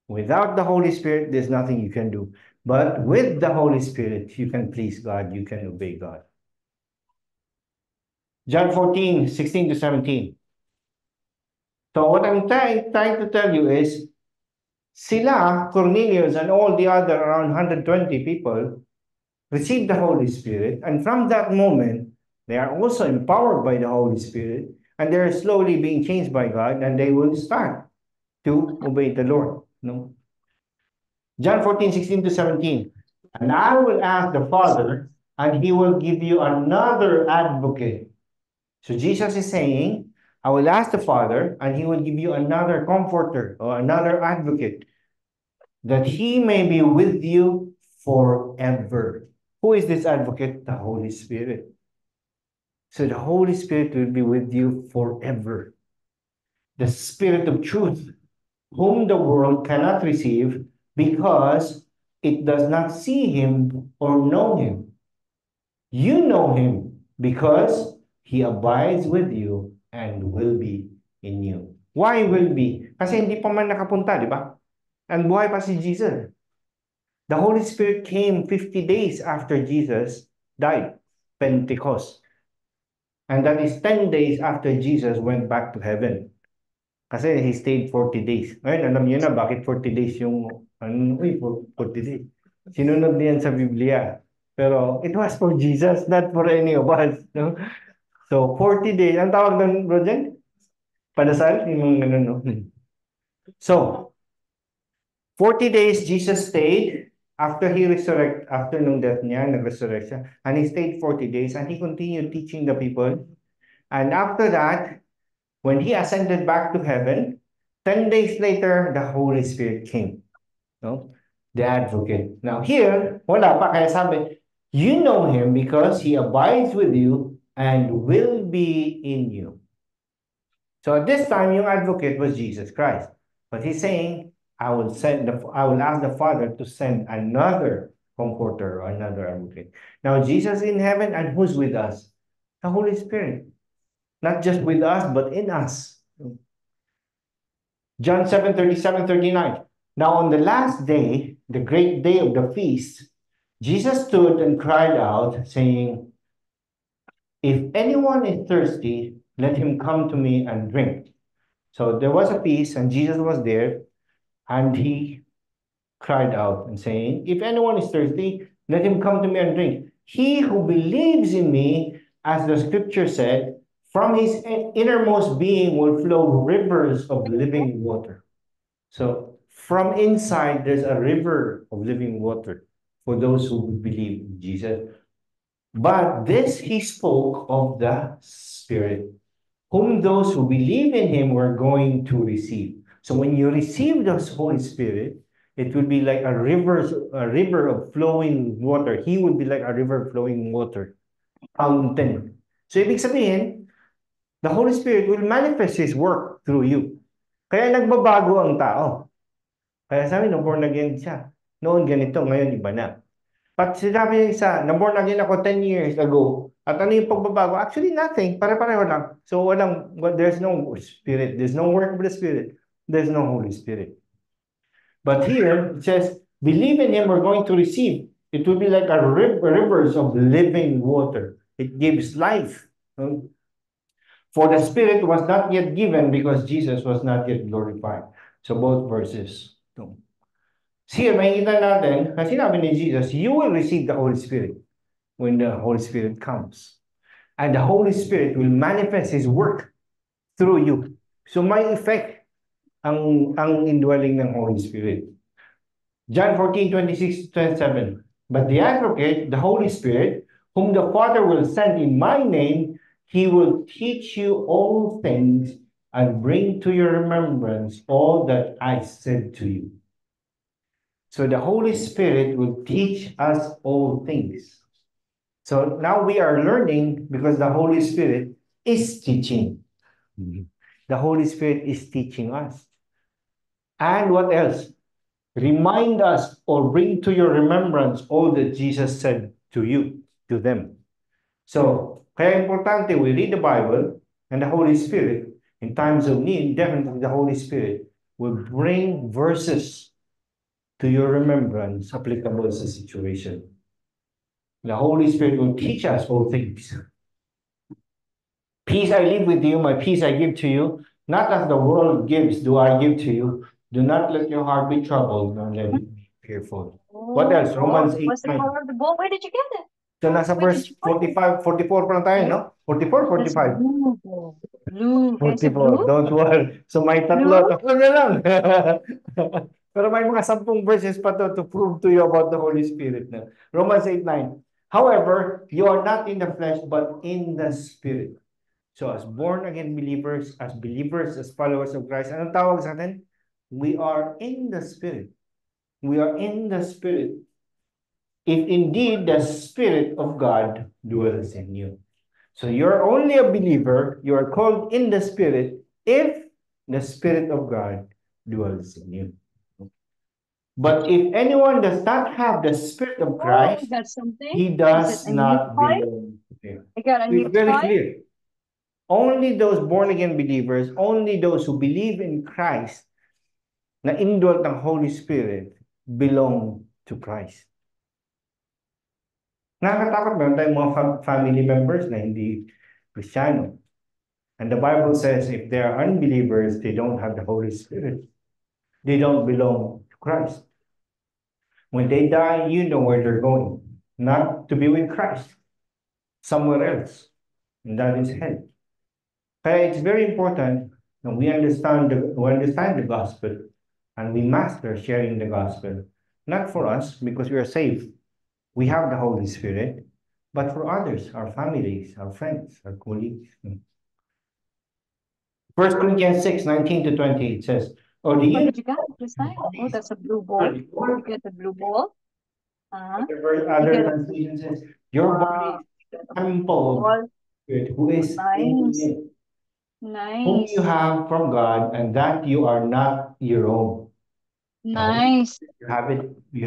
Without the Holy Spirit, there's nothing you can do. But with the Holy Spirit, you can please God, you can obey God. John 14, 16 to 17. So what I'm trying to tell you is, sila, Cornelius, and all the other around 120 people received the Holy Spirit, and from that moment, they are also empowered by the Holy Spirit, and they're slowly being changed by God, and they will start to obey the Lord. No? John 14, 16 to 17. And I will ask the Father, and he will give you another advocate. So Jesus is saying, I will ask the Father, and he will give you another comforter or another advocate, that he may be with you forever. Who is this advocate? The Holy Spirit. So the Holy Spirit will be with you forever. The Spirit of truth, whom the world cannot receive because it does not see him or know him. You know him because he abides with you and will be in you. Why will be? Kasi hindi pa man nakapunta, di ba? And buhay pa si Jesus. The Holy Spirit came 50 days after Jesus died, Pentecost. And that is 10 days after Jesus went back to heaven. Kasi he stayed 40 days. Ngayon, alam niyo na bakit 40 days yung, 40 days. Sinunod niyan sa Biblia. Pero it was for Jesus, not for any of us. No? So, 40 days. Ang tawag ng bro dyan? Padasal? Yung ano, no? So, 40 days Jesus stayed after he resurrected, after nung death niya, nag-resurrect siya. And he stayed 40 days and he continued teaching the people. And after that, when he ascended back to heaven, 10 days later, the Holy Spirit came. No? The advocate. Now here, wala pa. Kaya sabi, you know him because he abides with you and will be in you. So at this time, yung advocate was Jesus Christ. But he's saying, I will ask the Father to send another comforter or another advocate. Now Jesus in heaven, and who's with us? The Holy Spirit. Not just with us, but in us. John 7:37, 39. Now on the last day, the great day of the feast, Jesus stood and cried out, saying, if anyone is thirsty, let him come to me and drink. So there was a feast, and Jesus was there, and he cried out and saying, if anyone is thirsty, let him come to me and drink. He who believes in me, as the scripture said, from his innermost being will flow rivers of living water. So from inside, there's a river of living water for those who believe in Jesus. But this he spoke of the Spirit, whom those who believe in him were going to receive. So when you receive the Holy Spirit, it will be like a river of flowing water. He will be like a river flowing water, fountain. So ibig sabihin, the Holy Spirit will manifest His work through you. Kaya nagbabago ang tao. Kaya sabi, no, born again siya. Noon ganito, ngayon iba na. But sinabi niya isa, na-born again ako 10 years ago. At ano yung pagbabago? Actually, nothing. Pare-pareho lang. So, there's no Spirit. There's no work of the Spirit. There's no Holy Spirit. But here, it says, believe in Him, we're going to receive. It will be like a rivers of living water. It gives life. For the Spirit was not yet given because Jesus was not yet glorified. So, both verses. Here, makikita natin, na sinabi ni Jesus, you will receive the Holy Spirit when the Holy Spirit comes. And the Holy Spirit will manifest His work through you. So may effect ang indwelling ng Holy Spirit. John 14:26-27. But the Advocate, the Holy Spirit, whom the Father will send in my name, he will teach you all things and bring to your remembrance all that I said to you. So the Holy Spirit will teach us all things. So now we are learning because the Holy Spirit is teaching. The Holy Spirit is teaching us. And what else? Remind us or bring to your remembrance all that Jesus said to you, to them. So, kaya importante, we read the Bible and the Holy Spirit, in times of need, definitely the Holy Spirit will bring verses to your remembrance applicable to the situation. The Holy Spirit will teach us all things. Peace I leave with you, my peace I give to you. Not as the world gives, do I give to you. Do not let your heart be troubled, nor let it be fearful. What else? Romans 8. What's the color of the ball? Where did you get it? So nasa verse 45, 44 pa lang tayo, no? 44, 45. Blue ball. Blue. Can I say 44. blue? Don't worry. So may tatlo na lang. Pero may mga 10 verses pa to prove to you about the Holy Spirit. Na. Romans 8:9. However, you are not in the flesh, but in the Spirit. So as born again believers, as followers of Christ, anong tawag sa atin? We are in the Spirit. We are in the Spirit. If indeed the Spirit of God dwells in you. So you're only a believer, you are called in the Spirit, if the Spirit of God dwells in you. But if anyone does not have the Spirit of Christ, he does not belong to him. It's very clear. Only those born again believers, only those who believe in Christ, na indwelt ng Holy Spirit, belong to Christ. Nakakatakot, meron tayong mga family members na hindi Kristiyano. And the Bible says if they are unbelievers, they don't have the Holy Spirit. They don't belong to Christ. When they die, you know where they're going. Not to be with Christ. Somewhere else. And that is hell. Kaya it's very important that we understand the gospel and we master sharing the gospel. Not for us, because we are saved. We have the Holy Spirit, but for others, our families, our friends, our colleagues. 1 Corinthians 6:19-20, it says, What did you get this time? Oh, that's a blue ball. You get the blue ball. Other translation says, your body is a temple of Spirit who is in you, whom you have from God, and that you are not your own. Nice. You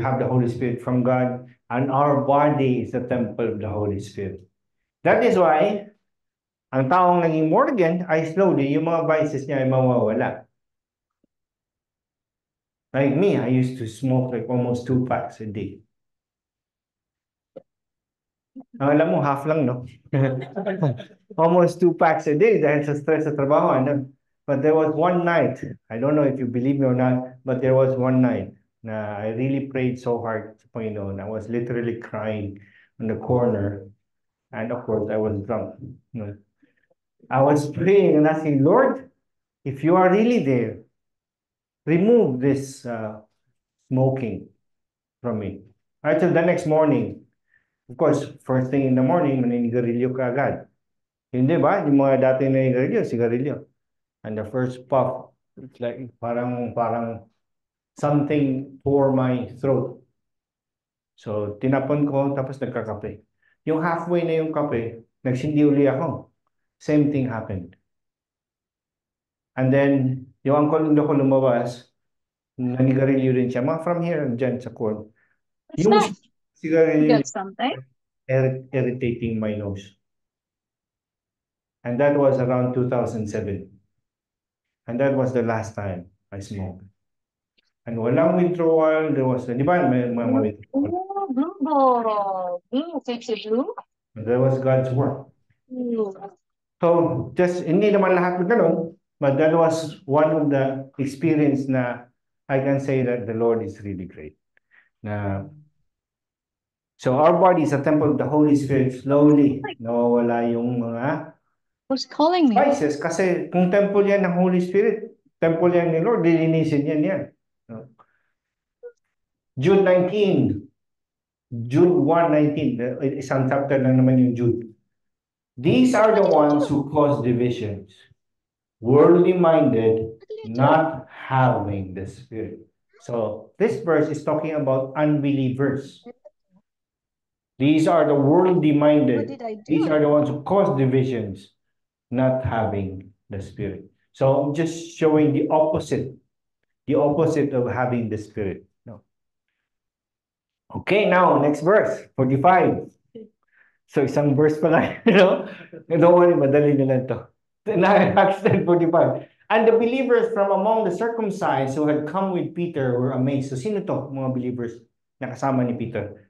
have the Holy Spirit from God, and our body is the temple of the Holy Spirit. That is why, ang taong naging born again ay slowly, yung mga vices niya ay mawawala. Like me, I used to smoke like almost 2 packs a day. Alam mo, half lang, no? Almost 2 packs a day dahil sa stress sa trabaho. But there was one night, I don't know if you believe me or not, but there was one night na I really prayed so hard sa Panginoon. I was literally crying on the corner. And of course, I was drunk. I was praying and asking, Lord, if you are really there, remove this smoking from me. Right, so the next morning, of course, first thing in the morning, maninigarilyo ka agad. Hindi ba? Yung mga dati naninigarilyo, sigarilyo. And the first puff, it's like parang something for my throat. So, tinapon ko, tapos nagkakape. Yung halfway na yung kape, nagsindi uli ako. Same thing happened. And then, yung uncle ko lumabas, nanigarilyo rin siya. Mga from here, dyan sa court. Yung sigarilyo, irritating my nose. And that was around 2007. And that was the last time I smoked. And walang withdrawal, there was, di ba, may withdrawal. Oh, blue ball. Blue, takes it blue? That was God's work. So, just, hindi naman lahat na ganun, but that was one of the experience na I can say that the Lord is really great. So our body is a temple of the Holy Spirit. Slowly, nawawala yung mga Who's calling me? Spices, kasi kung temple yan ng Holy Spirit, temple yan ni Lord, lilinisin yan. No? Jude 19, Jude 1:19, isang chapter lang naman yung Jude. These are the ones who cause divisions, worldly minded, not having the Spirit. So this verse is talking about unbelievers. These are the worldly What minded. did I do? These are the ones who cause divisions, not having the Spirit. So I'm just showing the opposite of having the Spirit. No. Okay, now next verse, 45. So isang verse pa lang, Don't worry, madali na lang to. Acts 10:45. And the believers from among the circumcised who had come with Peter were amazed. So sino to, mga believers na kasama ni Peter?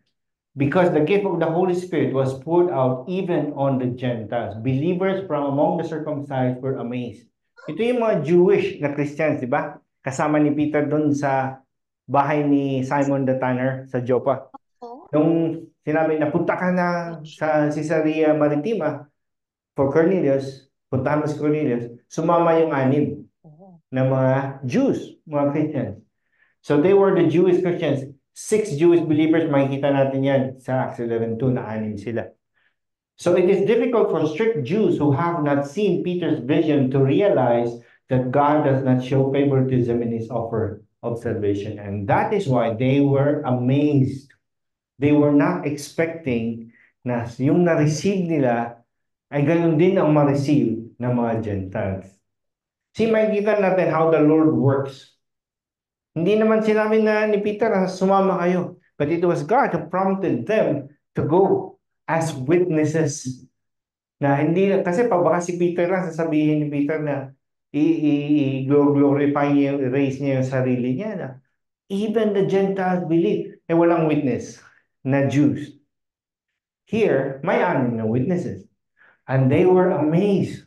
Because the gift of the Holy Spirit was poured out even on the Gentiles. Believers from among the circumcised were amazed. Ito yung mga Jewish na Christians, di ba? Kasama ni Peter doon sa bahay ni Simon the Tanner sa Joppa. Nung sinabi na punta ka na sa Caesarea Maritima for Cornelius, puntahan mo si Cornelius, sumama yung 6 na mga Jews, mga Christians. So they were the Jewish Christians. 6 Jewish believers, makikita natin yan sa Acts 11:2 na 6 sila. So it is difficult for strict Jews who have not seen Peter's vision to realize that God does not show favoritism in his offer of salvation. And that is why they were amazed. They were not expecting na yung na-receive nila ay ganun din ang ma-receive ng mga Gentiles. See, makikita natin how the Lord works. Hindi naman sinabi na ni Peter na sumama kayo. But it was God who prompted them to go as witnesses. Na hindi, kasi pag baka si Peter lang, sasabihin ni Peter na i-glorify niya, i-raise niya yung sarili niya na even the Gentiles believe. Eh walang witness na Jews. Here, may 6 na witnesses. And they were amazed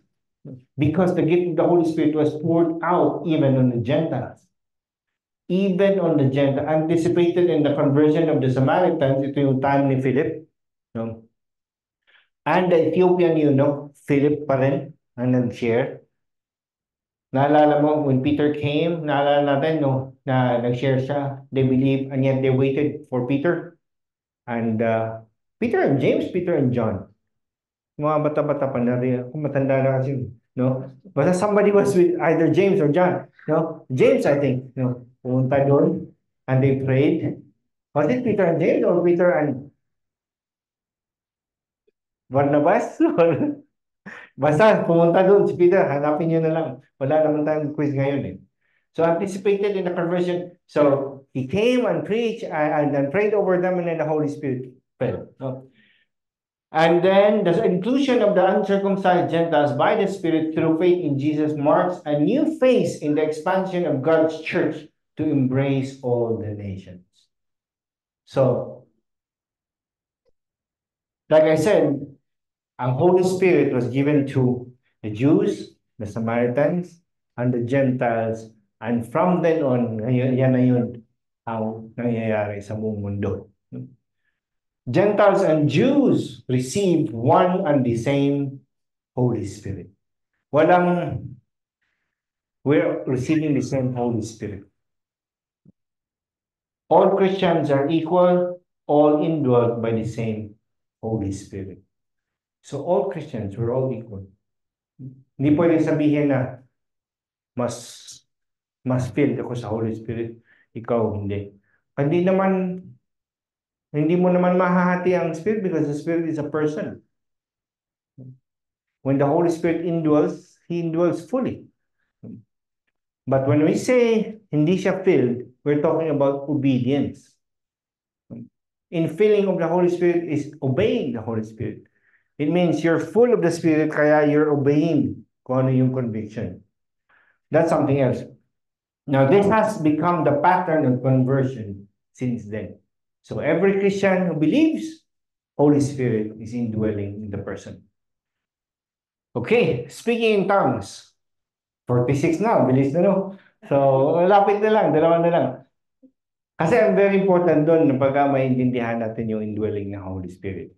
because the gift of the Holy Spirit was poured out even on the Gentiles. Even on the Gentiles, anticipated in the conversion of the Samaritans, ito yung time ni Philip. No? And the Ethiopian eunuch, Philip pa rin, ang nag-share. Naalala mo, when Peter came, naalala natin, no, na nag-share siya, they believe, and yet they waited for Peter. And Peter and James, Peter and John. Mga bata-bata pa na rin, kung matanda na kasi, no? Basta somebody was with either James or John, no? James, I think, no? Pumunta doon, and they prayed. Was it Peter and James or Peter and Barnabas? Basta, pumunta doon si Peter, hanapin nyo na lang. Wala naman tayong quiz ngayon eh. So anticipated in the conversion. So he came and preached and prayed over them, and then the Holy Spirit fell. No? And then the inclusion of the uncircumcised Gentiles by the Spirit through faith in Jesus marks a new phase in the expansion of God's church to embrace all the nations. So, like I said, ang Holy Spirit was given to the Jews, the Samaritans, and the Gentiles, and from then on, yan na yun ang nangyayari sa buong mundo. Gentiles and Jews received one and the same Holy Spirit. We're receiving the same Holy Spirit. All Christians are equal, all indwelt by the same Holy Spirit. So all Christians, we're all equal. Hindi pwedeng sabihin na mas filled ako sa Holy Spirit, ikaw hindi. Hindi mo naman mahahati ang Spirit because the Spirit is a person. When the Holy Spirit indwells, He indwells fully. But when we say hindi siya filled, we're talking about obedience. Infilling of the Holy Spirit is obeying the Holy Spirit. It means you're full of the Spirit, kaya you're obeying kung ano yung conviction. That's something else. Now, this has become the pattern of conversion since then. So every Christian who believes, Holy Spirit is indwelling in the person. Okay, speaking in tongues. 46 na, bilis na no? So, lapit na lang, 2 na lang. Kasi ang very important doon pagka maintindihan natin yung indwelling ng Holy Spirit.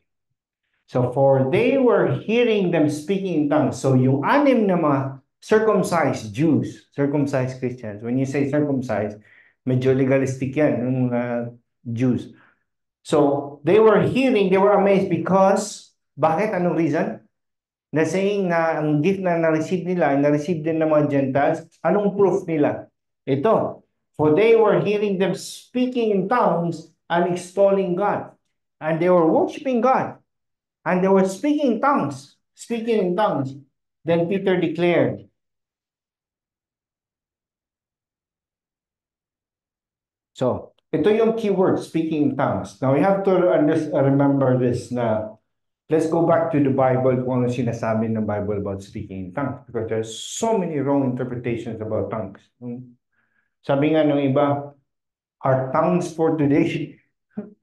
So, for they were hearing them speaking in tongues. So, yung anim na mga circumcised Jews, circumcised Christians, when you say circumcised, medyo legalistic yan, yung mga Jews. So, they were hearing, they were amazed because, bakit? Anong reason? Na saying na ang gift na na-receive nila, na-receive din ng mga Gentiles, anong proof nila? Ito, for they were hearing them speaking in tongues and extolling God. And they were worshiping God. And they were speaking in tongues. Speaking in tongues. Then Peter declared, so, ito yung keyword, speaking in tongues. Now, we have to remember this na, let's go back to the Bible kung ano sinasabi ng Bible about speaking in tongues. Because there's so many wrong interpretations about tongues. Sabi nga ng iba, are tongues for today?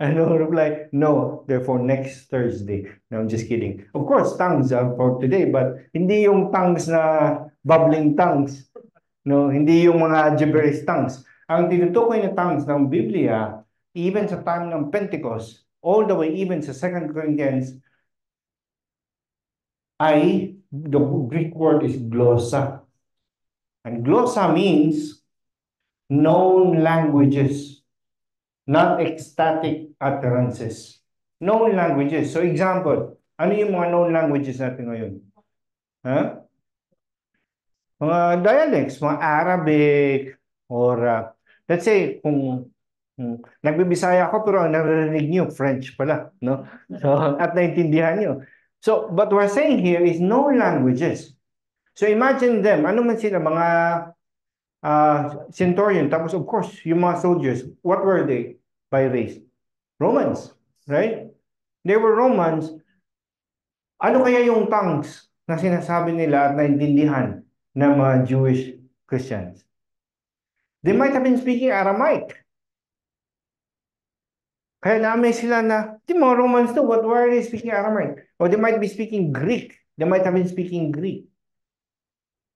Ano reply? No, they're for next Thursday. No, I'm just kidding. Of course, tongues are for today, but hindi yung tongues na bubbling tongues. No, hindi yung mga gibberish tongues. Ang tinutukoy na tongues ng Biblia, even sa time ng Pentecost, all the way even sa 2 Corinthians, ay, the Greek word is glossa. And glossa means known languages, not ecstatic utterances. Known languages. So example, ano yung mga known languages natin ngayon? Huh? Mga dialects, mga Arabic, or let's say, kung nagbibisaya ako pero ang naririnig niyo, French pala, no? So, at naintindihan niyo. So, what we're saying here is known languages. So, imagine them, ano man sila, mga centurion, tapos of course, yung mga soldiers, what were they by race? Romans, right? They were Romans. Ano kaya yung tongues na sinasabi nila at naintindihan ng mga Jewish Christians? They might have been speaking Aramaic. Kaya namin sila na, di mga Romans too, why are they speaking Aramaic? Or they might be speaking Greek. They might have been speaking Greek.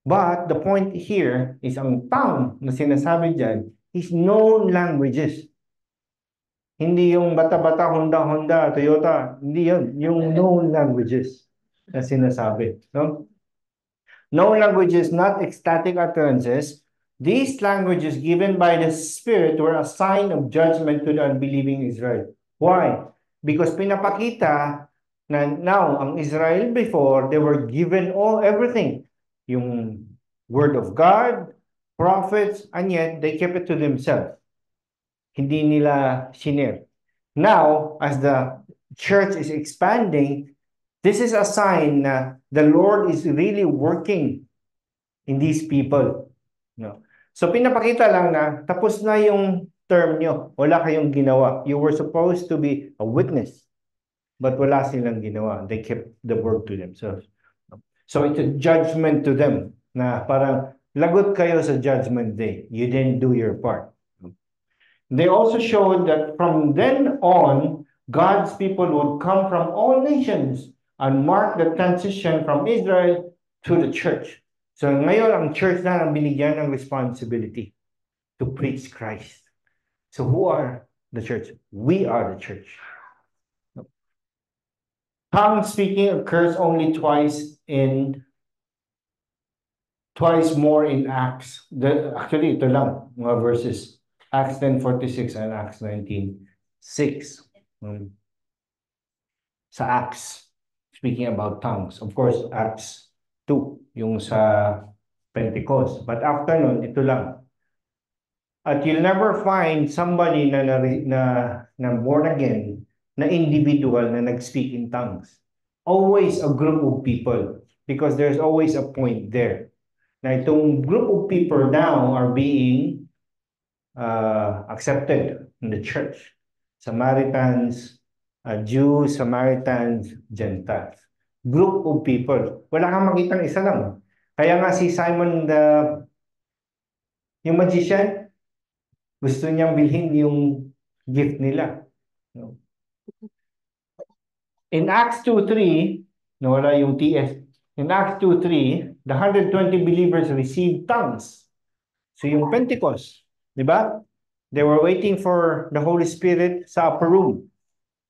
But the point here is ang tongue na sinasabi dyan is known languages. Hindi yung bata-bata, Honda, Toyota. Hindi yun. Yung known languages na sinasabi. No? Known languages, not ecstatic utterances. These languages given by the Spirit were a sign of judgment to the unbelieving Israel. Why? Because pinapakita na now, ang Israel before, they were given everything. Yung Word of God, prophets, and yet they kept it to themselves. Hindi nila shinare. Now, as the church is expanding, this is a sign na the Lord is really working in these people. No? So, pinapakita lang na tapos na yung term nyo. Wala kayong ginawa. You were supposed to be a witness. But wala silang ginawa. They kept the word to themselves. So, it's a judgment to them na parang lagot kayo sa judgment day. You didn't do your part. They also showed that from then on, God's people would come from all nations and mark the transition from Israel to the church. So ngayon, ang church na ang binigyan ng responsibility to preach Christ. So who are the church? We are the church. Tongue speaking occurs only twice more in Acts. Actually, ito lang, mga verses. Acts 10:46 and Acts 19:6. Sa Acts, speaking about tongues. Of course, Acts 2, yung sa Pentecost. But after nun, ito lang. At you'll never find somebody na born again, na individual na nag-speak in tongues. Always a group of people. Because there's always a point there. Na itong group of people now are being accepted in the church. Samaritans, Jews, Samaritans, Gentiles. Group of people. Wala kang makitang isa lang. Kaya nga si Simon yung magician, gusto niyang bilhin yung gift nila. No? In Acts 2:3, wala yung TS. In Acts 2:3, the 120 believers received tongues. So yung Pentecost, di ba? They were waiting for the Holy Spirit sa upper room.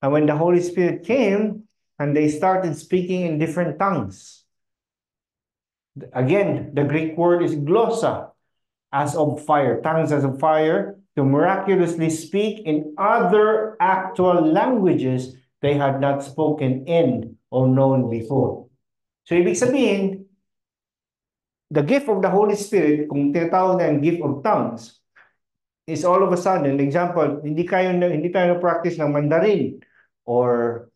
And when the Holy Spirit came, and they started speaking in different tongues. Again, the Greek word is glossa, as of fire, tongues as of fire, to miraculously speak in other actual languages they had not spoken in or known before. So, ibig sabihin, the gift of the Holy Spirit, kung tinatawag na yung gift of tongues, is all of a sudden, example, hindi tayo practice ng Mandarin or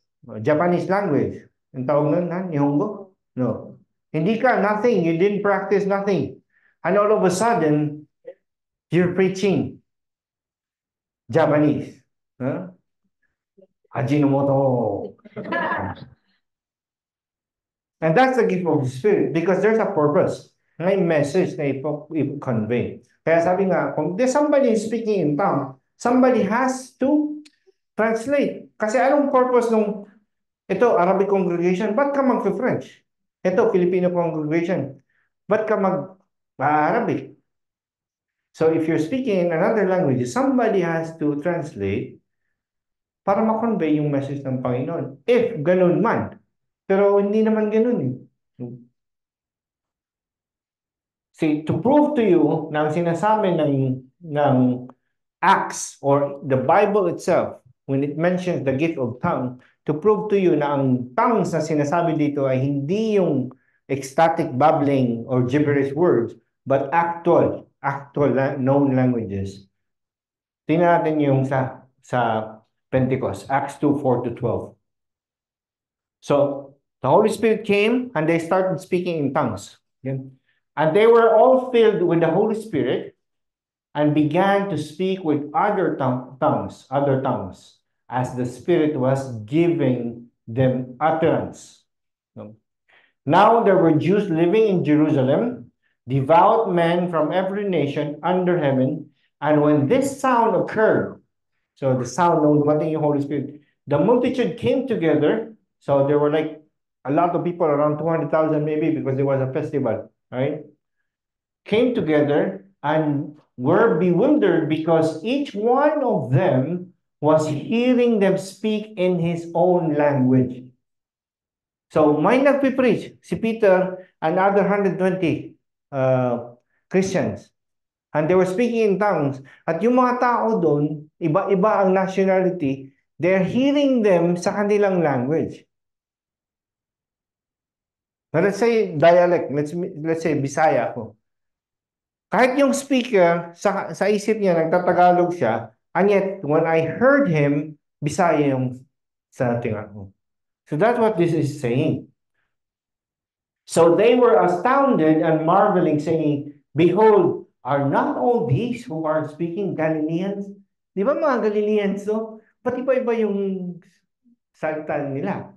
Japanese language. Ang tawag nun, Nihongo? No. Hindi ka, nothing. You didn't practice nothing. And all of a sudden, you're preaching Japanese. Huh? Ajinomoto. And that's the gift of the Spirit because there's a purpose. May message na i-convey. Kaya sabi nga, kung there's somebody speaking in tongue, somebody has to translate. Kasi anong purpose nung ito, Arabic congregation, ba't ka mag-French? Ito, Filipino congregation, ba't ka mag-Arabic? So if you're speaking in another language, somebody has to translate para ma-convey yung message ng Panginoon. If ganun man. Pero hindi naman ganun eh. See, to prove to you na ang sinasabi ng Acts or the Bible itself, when it mentions the gift of tongue, to prove to you na ang tongues na sinasabi dito ay hindi yung ecstatic babbling or gibberish words, but actual known languages. Tingnan natin yung sa Pentecost, Acts 2, 4-12. So, the Holy Spirit came and they started speaking in tongues. And they were all filled with the Holy Spirit and began to speak with other tongues, as the Spirit was giving them utterance. Now there were Jews living in Jerusalem, devout men from every nation under heaven, and when this sound occurred, so the sound of dumating yung Holy Spirit, the multitude came together. So there were like a lot of people, around 200,000 maybe, because there was a festival, right? Came together and were bewildered because each one of them was hearing them speak in his own language. So may nagpipreach, si Peter and other 120 Christians. And they were speaking in tongues. At yung mga tao doon, iba-iba ang nationality, they're hearing them sa kanilang language. Now, let's say dialect, let's say Bisaya ako. Kahit yung speaker, sa isip niya, nagtatagalog siya, and yet, when I heard him, Bisaya yung sa tinga ko. So that's what this is saying. So they were astounded and marveling, saying, Behold, are not all these who are speaking Galileans? Di ba mga Galileans, no? Ba't iba-iba yung salita nila?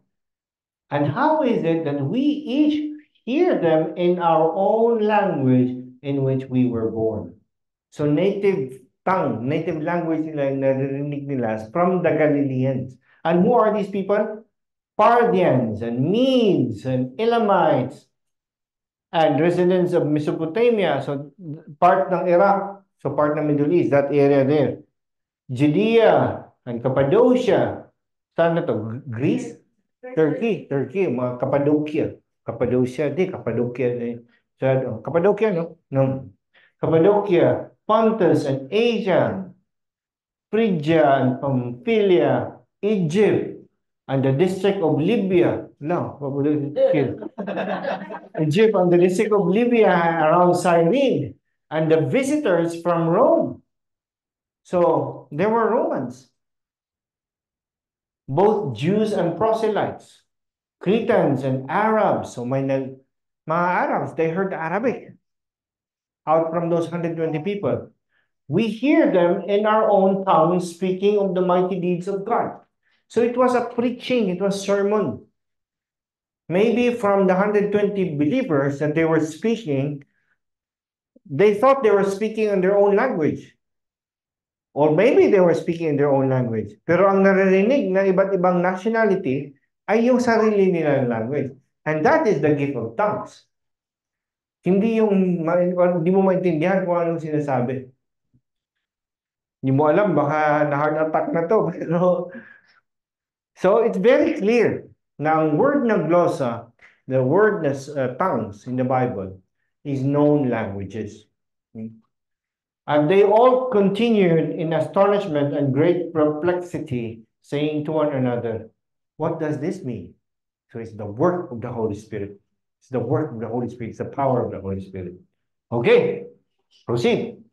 And how is it that we each hear them in our own language in which we were born? So native tongue, native language nila, naririnig nila from the Galileans. And who are these people? Parthians and Medes and Elamites and residents of Mesopotamia, so part ng Iraq, so part ng Middle East, that area there. Judea and Cappadocia. Saan na to? Greece? Turkey, mga Cappadocia. Cappadocia, Cappadocia, no? No. Cappadocia, Pontus and Asia, Phrygia and Pamphylia, Egypt, and the district of Libya. No, Egypt and the district of Libya around Cyrene, and the visitors from Rome. So there were Romans, both Jews and proselytes, Cretans and Arabs. So mga Arabs, they heard Arabic out from those 120 people. We hear them in our own tongue speaking of the mighty deeds of God. So it was a preaching, it was sermon. Maybe from the 120 believers that they were speaking, they thought they were speaking in their own language. Or maybe they were speaking in their own language. Pero ang naririnig ng iba't ibang nationality ay yung sarili nilang language. And that is the gift of tongues. Hindi mo maintindihan kung anong sinasabi. Hindi mo alam, baka na-heart attack na to. Pero, so it's very clear. na ang word na glosa, the word na tongues in the Bible, is known languages. And they all continued in astonishment and great perplexity, saying to one another, what does this mean? So it's the work of the Holy Spirit. It's the work of the Holy Spirit. It's the power of the Holy Spirit. Okay, proceed.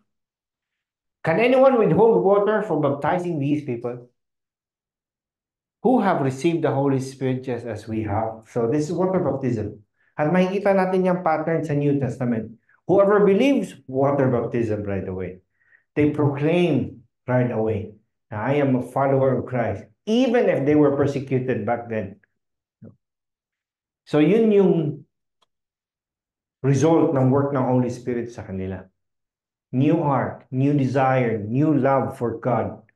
Can anyone withhold water from baptizing these people who have received the Holy Spirit just as we have? So this is water baptism. At makikita natin yung pattern sa New Testament. Whoever believes, water baptism right away. They proclaim right away, I am a follower of Christ, even if they were persecuted back then. So yun yung result ng work ng Holy Spirit sa kanila. New heart, new desire, new love for God,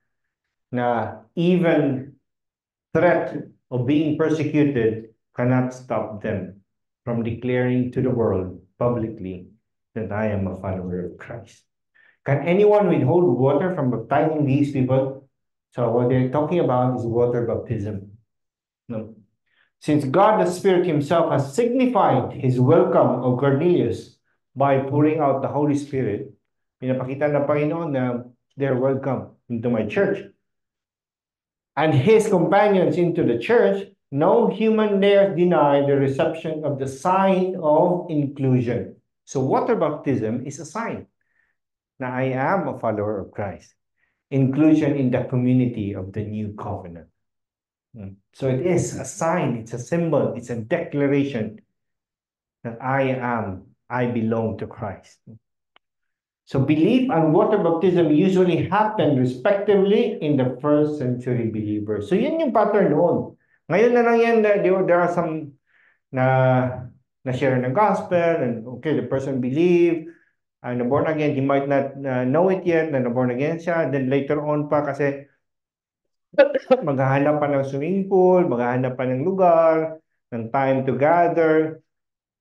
na even threat of being persecuted cannot stop them from declaring to the world publicly that I am a follower of Christ. Can anyone withhold water from baptizing these people? So what they're talking about is water baptism. No. Since God the Spirit himself has signified his welcome of Cornelius by pouring out the Holy Spirit, pinapakita ng Panginoon na they're welcome into my church. And his companions into the church, no human dares deny the reception of the sign of inclusion. So water baptism is a sign na I am a follower of Christ. Inclusion in the community of the new covenant. So it is a sign, it's a symbol, it's a declaration that I belong to Christ. So belief and water baptism usually happened respectively in the first century believers. So yun yung pattern noon. Ngayon na lang yan, there are some na share ng gospel, and okay, the person believe, and born again, he might not know it yet, na born again siya, then later on pa kasi maghahanap pa ng swimming pool, maghahanap pa ng lugar, ng time to gather.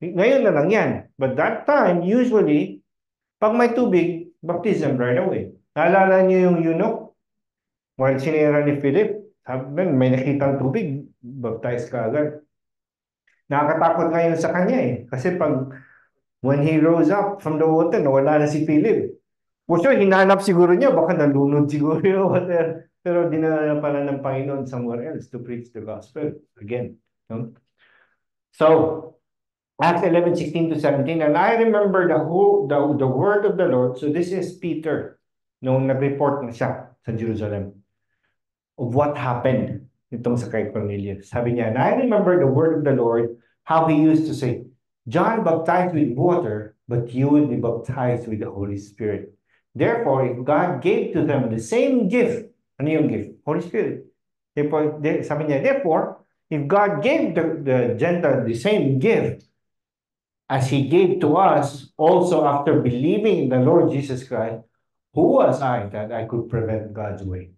Ngayon na lang yan. But that time, usually, pag may tubig, baptism right away. Naalala niyo yung eunuch? While sinira ni Philip, may nakitang tubig, baptize ka agad. Nakakatakot ngayon sa kanya eh. Kasi when he rose up from the water, nawala na si Philip. For sure, hinanap siguro niya, baka nalunod siguro yung water. Pero dinala pala ng Panginoon somewhere else to preach the gospel again. No? So, Acts 11:16-17, and I remember the word of the Lord. So this is Peter, nung nag-report na siya sa Jerusalem of what happened itong sa kay Cornelius. Sabi niya, and I remember the word of the Lord, how he used to say, John baptized with water, but you will be baptized with the Holy Spirit. Therefore, if God gave to them the same gift, ano yung gift? Holy Spirit. Sabi niya, therefore, if God gave the Gentiles the same gift as he gave to us, also after believing in the Lord Jesus Christ, who was I that I could prevent God's way?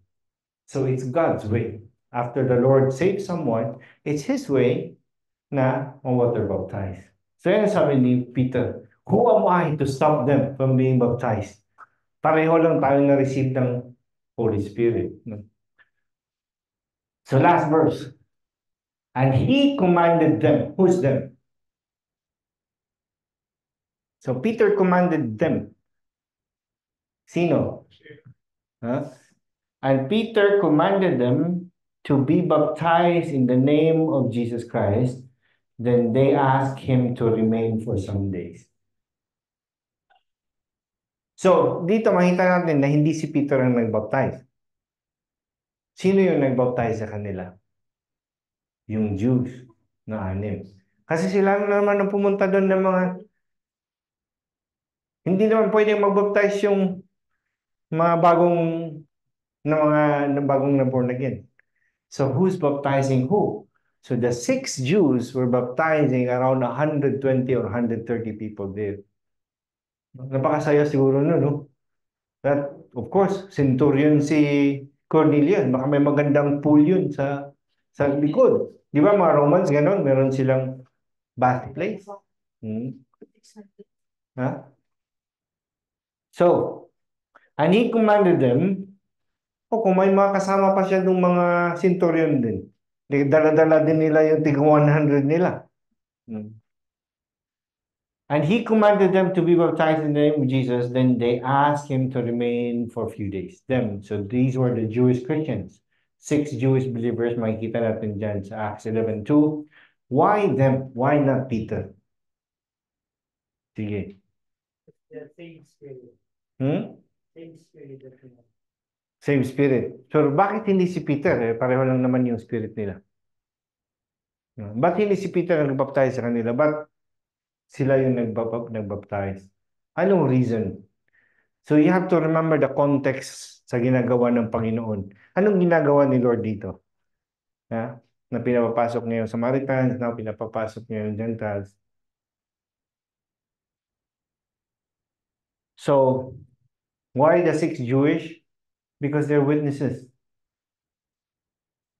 So it's God's way. After the Lord saves someone, it's his way na water baptized. So yan sabi ni Peter, who am I to stop them from being baptized? Pareho lang tayo na-receive ng Holy Spirit. So last verse. And he commanded them. Who's them? So Peter commanded them. Sino? Huh? And Peter commanded them to be baptized in the name of Jesus Christ. Then they asked him to remain for some days. So, dito makita natin na hindi si Peter ang nag-baptize. Sino yung nag-baptize sa kanila? Yung Jews na 6. Kasi sila naman ang pumunta doon ng mga hindi naman pwedeng mag-baptize yung mga bagong na born again. So who's baptizing who? So the 6 Jews were baptizing around 120 or 130 people there. Napakasaya siguro nun, no? That, of course, centurion si Cornelius. Baka may magandang pool yun sa likod. Di ba mga Romans, gano'n? Meron silang bath place. Huh? So, and he commanded them, kung may mga kasama pa siya ng mga centurion din, Dala-dala din nila yung tig 100 nila. And he commanded them to be baptized in the name of Jesus. Then they asked him to remain for a few days. So these were the Jewish Christians. 6 Jewish believers, makikita natin dyan sa Acts 11:2. Why them? Why not Peter? Sige. The same spirit. Same spirit that we have. Same spirit. So bakit hindi si Peter? Pareho lang naman yung spirit nila. Ba't hindi si Peter ang nagbaptize sa kanila? Ba't sila yung nagbaptize? Anong reason? So you have to remember the context sa ginagawa ng Panginoon. Anong ginagawa ni Lord dito? Na pinapapasok niya yung Samaritans, na pinapapasok niya yung Gentiles. So, why the 6 Jewish? Because they're witnesses.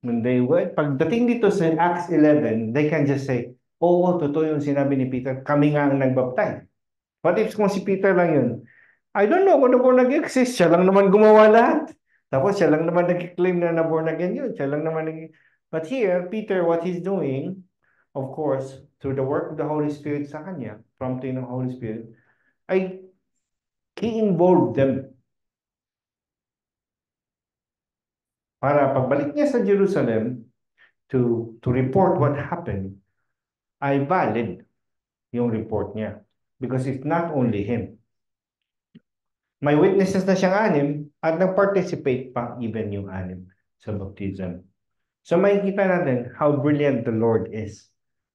When they went, pagdating dito sa Acts 11, they can just say, oo, totoo yung sinabi ni Peter, kami nga ang nagbaptize. What if kung si Peter lang yun? I don't know kung na born again exist. Siya lang naman gumawa lahat. Tapos siya lang naman nag-claim na born again yun. Siya lang naman But here, Peter, what he's doing, of course, through the work of the Holy Spirit sa kanya, prompting ng Holy Spirit, ay he involved them. Para pagbalik niya sa Jerusalem to report what happened, ay valid yung report niya. Because it's not only him. May witnesses na siyang 6 at nag-participate pa even yung 6 sa baptism. So makikita natin how brilliant the Lord is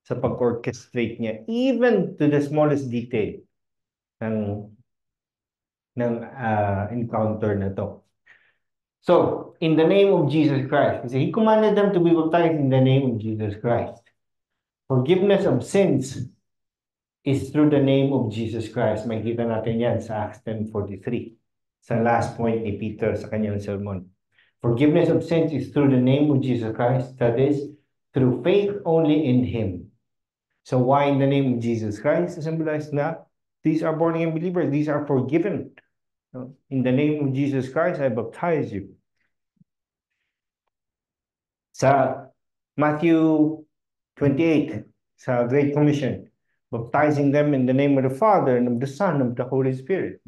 sa pag-orchestrate niya even to the smallest detail ng encounter na to. So, in the name of Jesus Christ, he commanded them to be baptized in the name of Jesus Christ. Forgiveness of sins is through the name of Jesus Christ. Makikita natin yan sa Acts 10:43. Sa last point ni Peter sa kanyang sermon. Forgiveness of sins is through the name of Jesus Christ. That is, through faith only in Him. So why in the name of Jesus Christ? Symbolize na these are born-again believers. These are forgiven. In the name of Jesus Christ, I baptize you. Sa Matthew 28, sa Great Commission, baptizing them in the name of the Father and of the Son and of the Holy Spirit.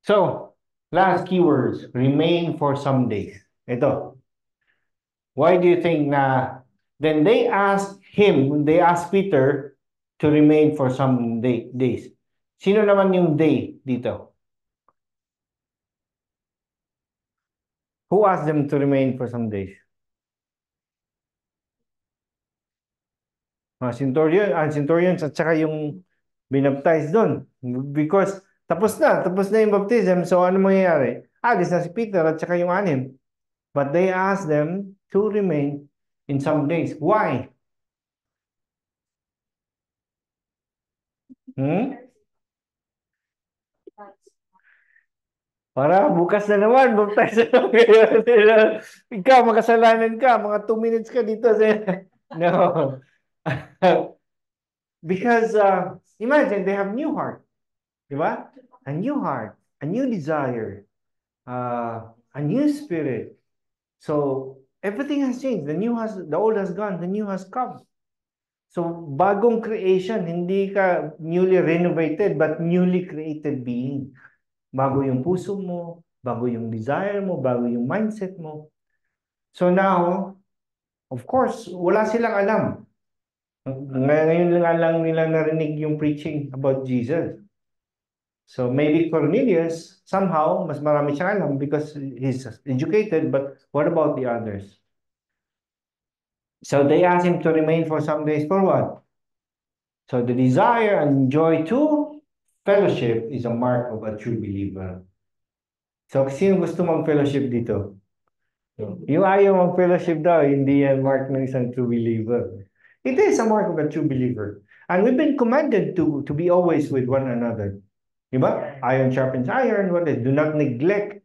So, last keywords, remain for some days. Ito. Why do you think na, then they asked Peter to remain for some days. Sino naman yung day dito? Who asked them to remain for some days? Centurions at saka yung binaptize doon. Because tapos na yung baptism. So ano mangyayari? Alis na si Peter at saka yung 6. But they asked them to remain in some days. Why? Para bukas na naman, baptize na naman. Ikaw, makasalanan ka. Mga 2 minutes ka dito. No. Because imagine, they have new heart. Diba? A new heart, a new desire, a new spirit. So, everything has changed. The old has gone, the new has come. So, bagong creation, hindi ka newly renovated, but newly created being. Bago yung puso mo, bago yung desire mo, bago yung mindset mo. So now, of course, wala silang alam. Ngayon lang nila narinig yung preaching about Jesus. So maybe Cornelius, somehow, mas marami siyang alam because he's educated, but what about the others? So they asked him to remain for some days for what? So the desire and joy to fellowship is a mark of a true believer. So, sino gusto mag-fellowship dito? Yung ayaw mag-fellowship daw, hindi yan mark ng isang true believer. It is a mark of a true believer. And we've been commanded to be always with one another. Diba? Iron sharpens iron. Do not neglect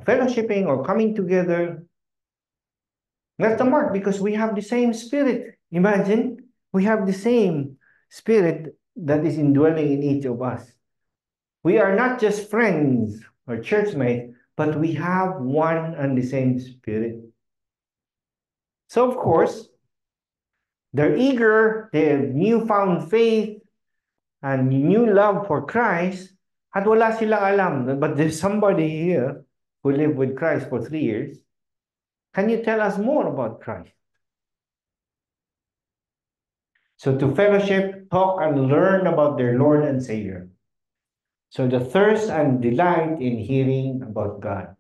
fellowshipping or coming together. That's the mark because we have the same spirit. Imagine, we have the same spirit that is indwelling in each of us. We are not just friends or churchmates, but we have one and the same spirit. So of course, they're eager, they have newfound faith and new love for Christ, at wala silang alam. But there's somebody here who lived with Christ for 3 years. Can you tell us more about Christ? So to fellowship, talk, and learn about their Lord and Savior. So the thirst and delight in hearing about God.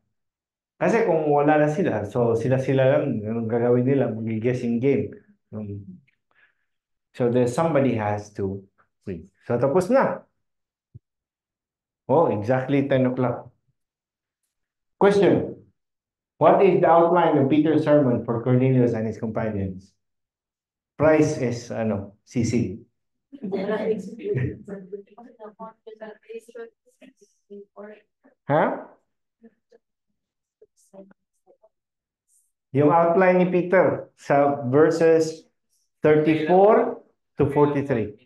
Kasi kung wala na sila, so sila-sila lang, anong gagawin nila, mag-guessing game. So there's somebody has to preach. So tapos na. Oh, exactly 10 o'clock. Question. What is the outline of Peter's sermon for Cornelius and his companions? Price is, CC. Ha? Yung outline ni Peter sa verses 34 to 43.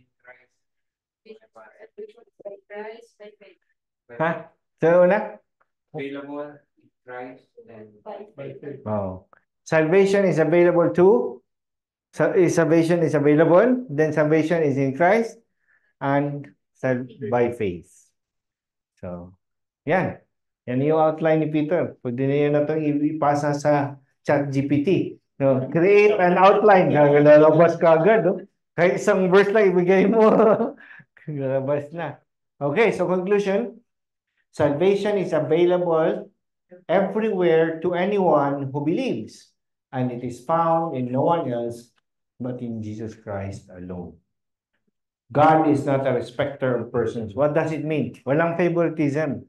Ha? So, una? Available in Christ and By faith. Oh. Salvation is available too. Salvation is available. Then salvation is in Christ and by faith. So, yan. Yan yung outline ni Peter. Pwede na yun na itong ipasa sa ChatGPT. No? Create an outline. Lalabas ka agad. No? Kahit isang verse lang ibigay mo. Lalabas na. Okay, so conclusion. Salvation is available everywhere to anyone who believes. And it is found in no one else but in Jesus Christ alone. God is not a respecter of persons. What does it mean? Walang favoritism.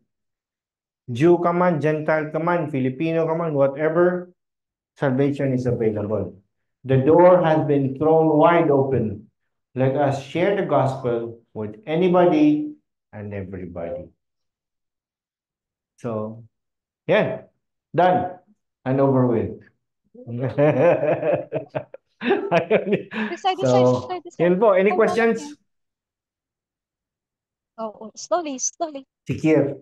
Jew ka man, Gentile ka man, Filipino ka man, whatever, salvation is available. The door has been thrown wide open. Let us share the gospel with anybody and everybody. So, yeah, done and over with. So, yun po. Any questions? Oh, slowly. Si Kier.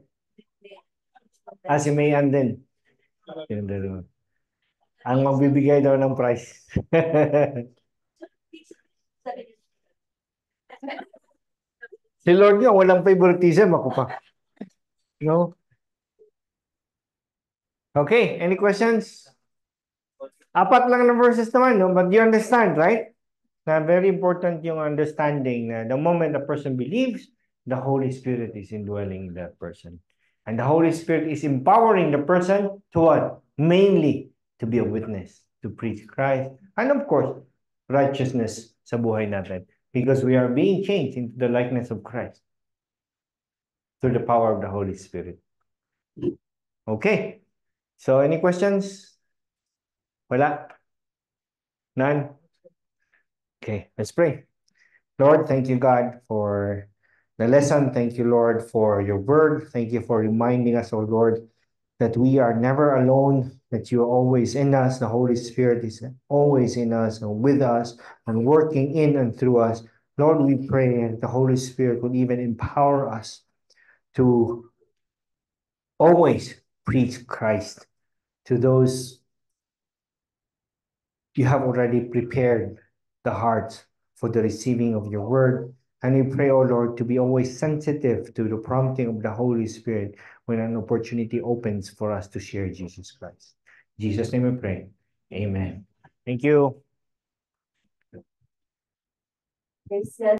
Si Mayan din. Yung dalawa. Ang magbibigay daw ng price. Si Lord nga, walang favoritism. Ako pa. No? Okay, any questions? Apat lang na verses naman, no? But you understand, right? Na very important yung understanding na the moment a person believes, the Holy Spirit is indwelling that person. And the Holy Spirit is empowering the person to what? Mainly to be a witness, to preach Christ, and of course, righteousness sa buhay natin. Because we are being changed into the likeness of Christ through the power of the Holy Spirit. Okay. So, any questions? Wala? None? Okay, let's pray. Lord, thank you, God, for the lesson. Thank you, Lord, for your word. Thank you for reminding us, oh Lord, that we are never alone, that you are always in us. The Holy Spirit is always in us and with us and working in and through us. Lord, we pray that the Holy Spirit would even empower us to always preach Christ to those you have already prepared the hearts for the receiving of your word. And we pray, oh Lord, to be always sensitive to the prompting of the Holy Spirit when an opportunity opens for us to share Jesus Christ. In Jesus' name we pray. Amen. Thank you.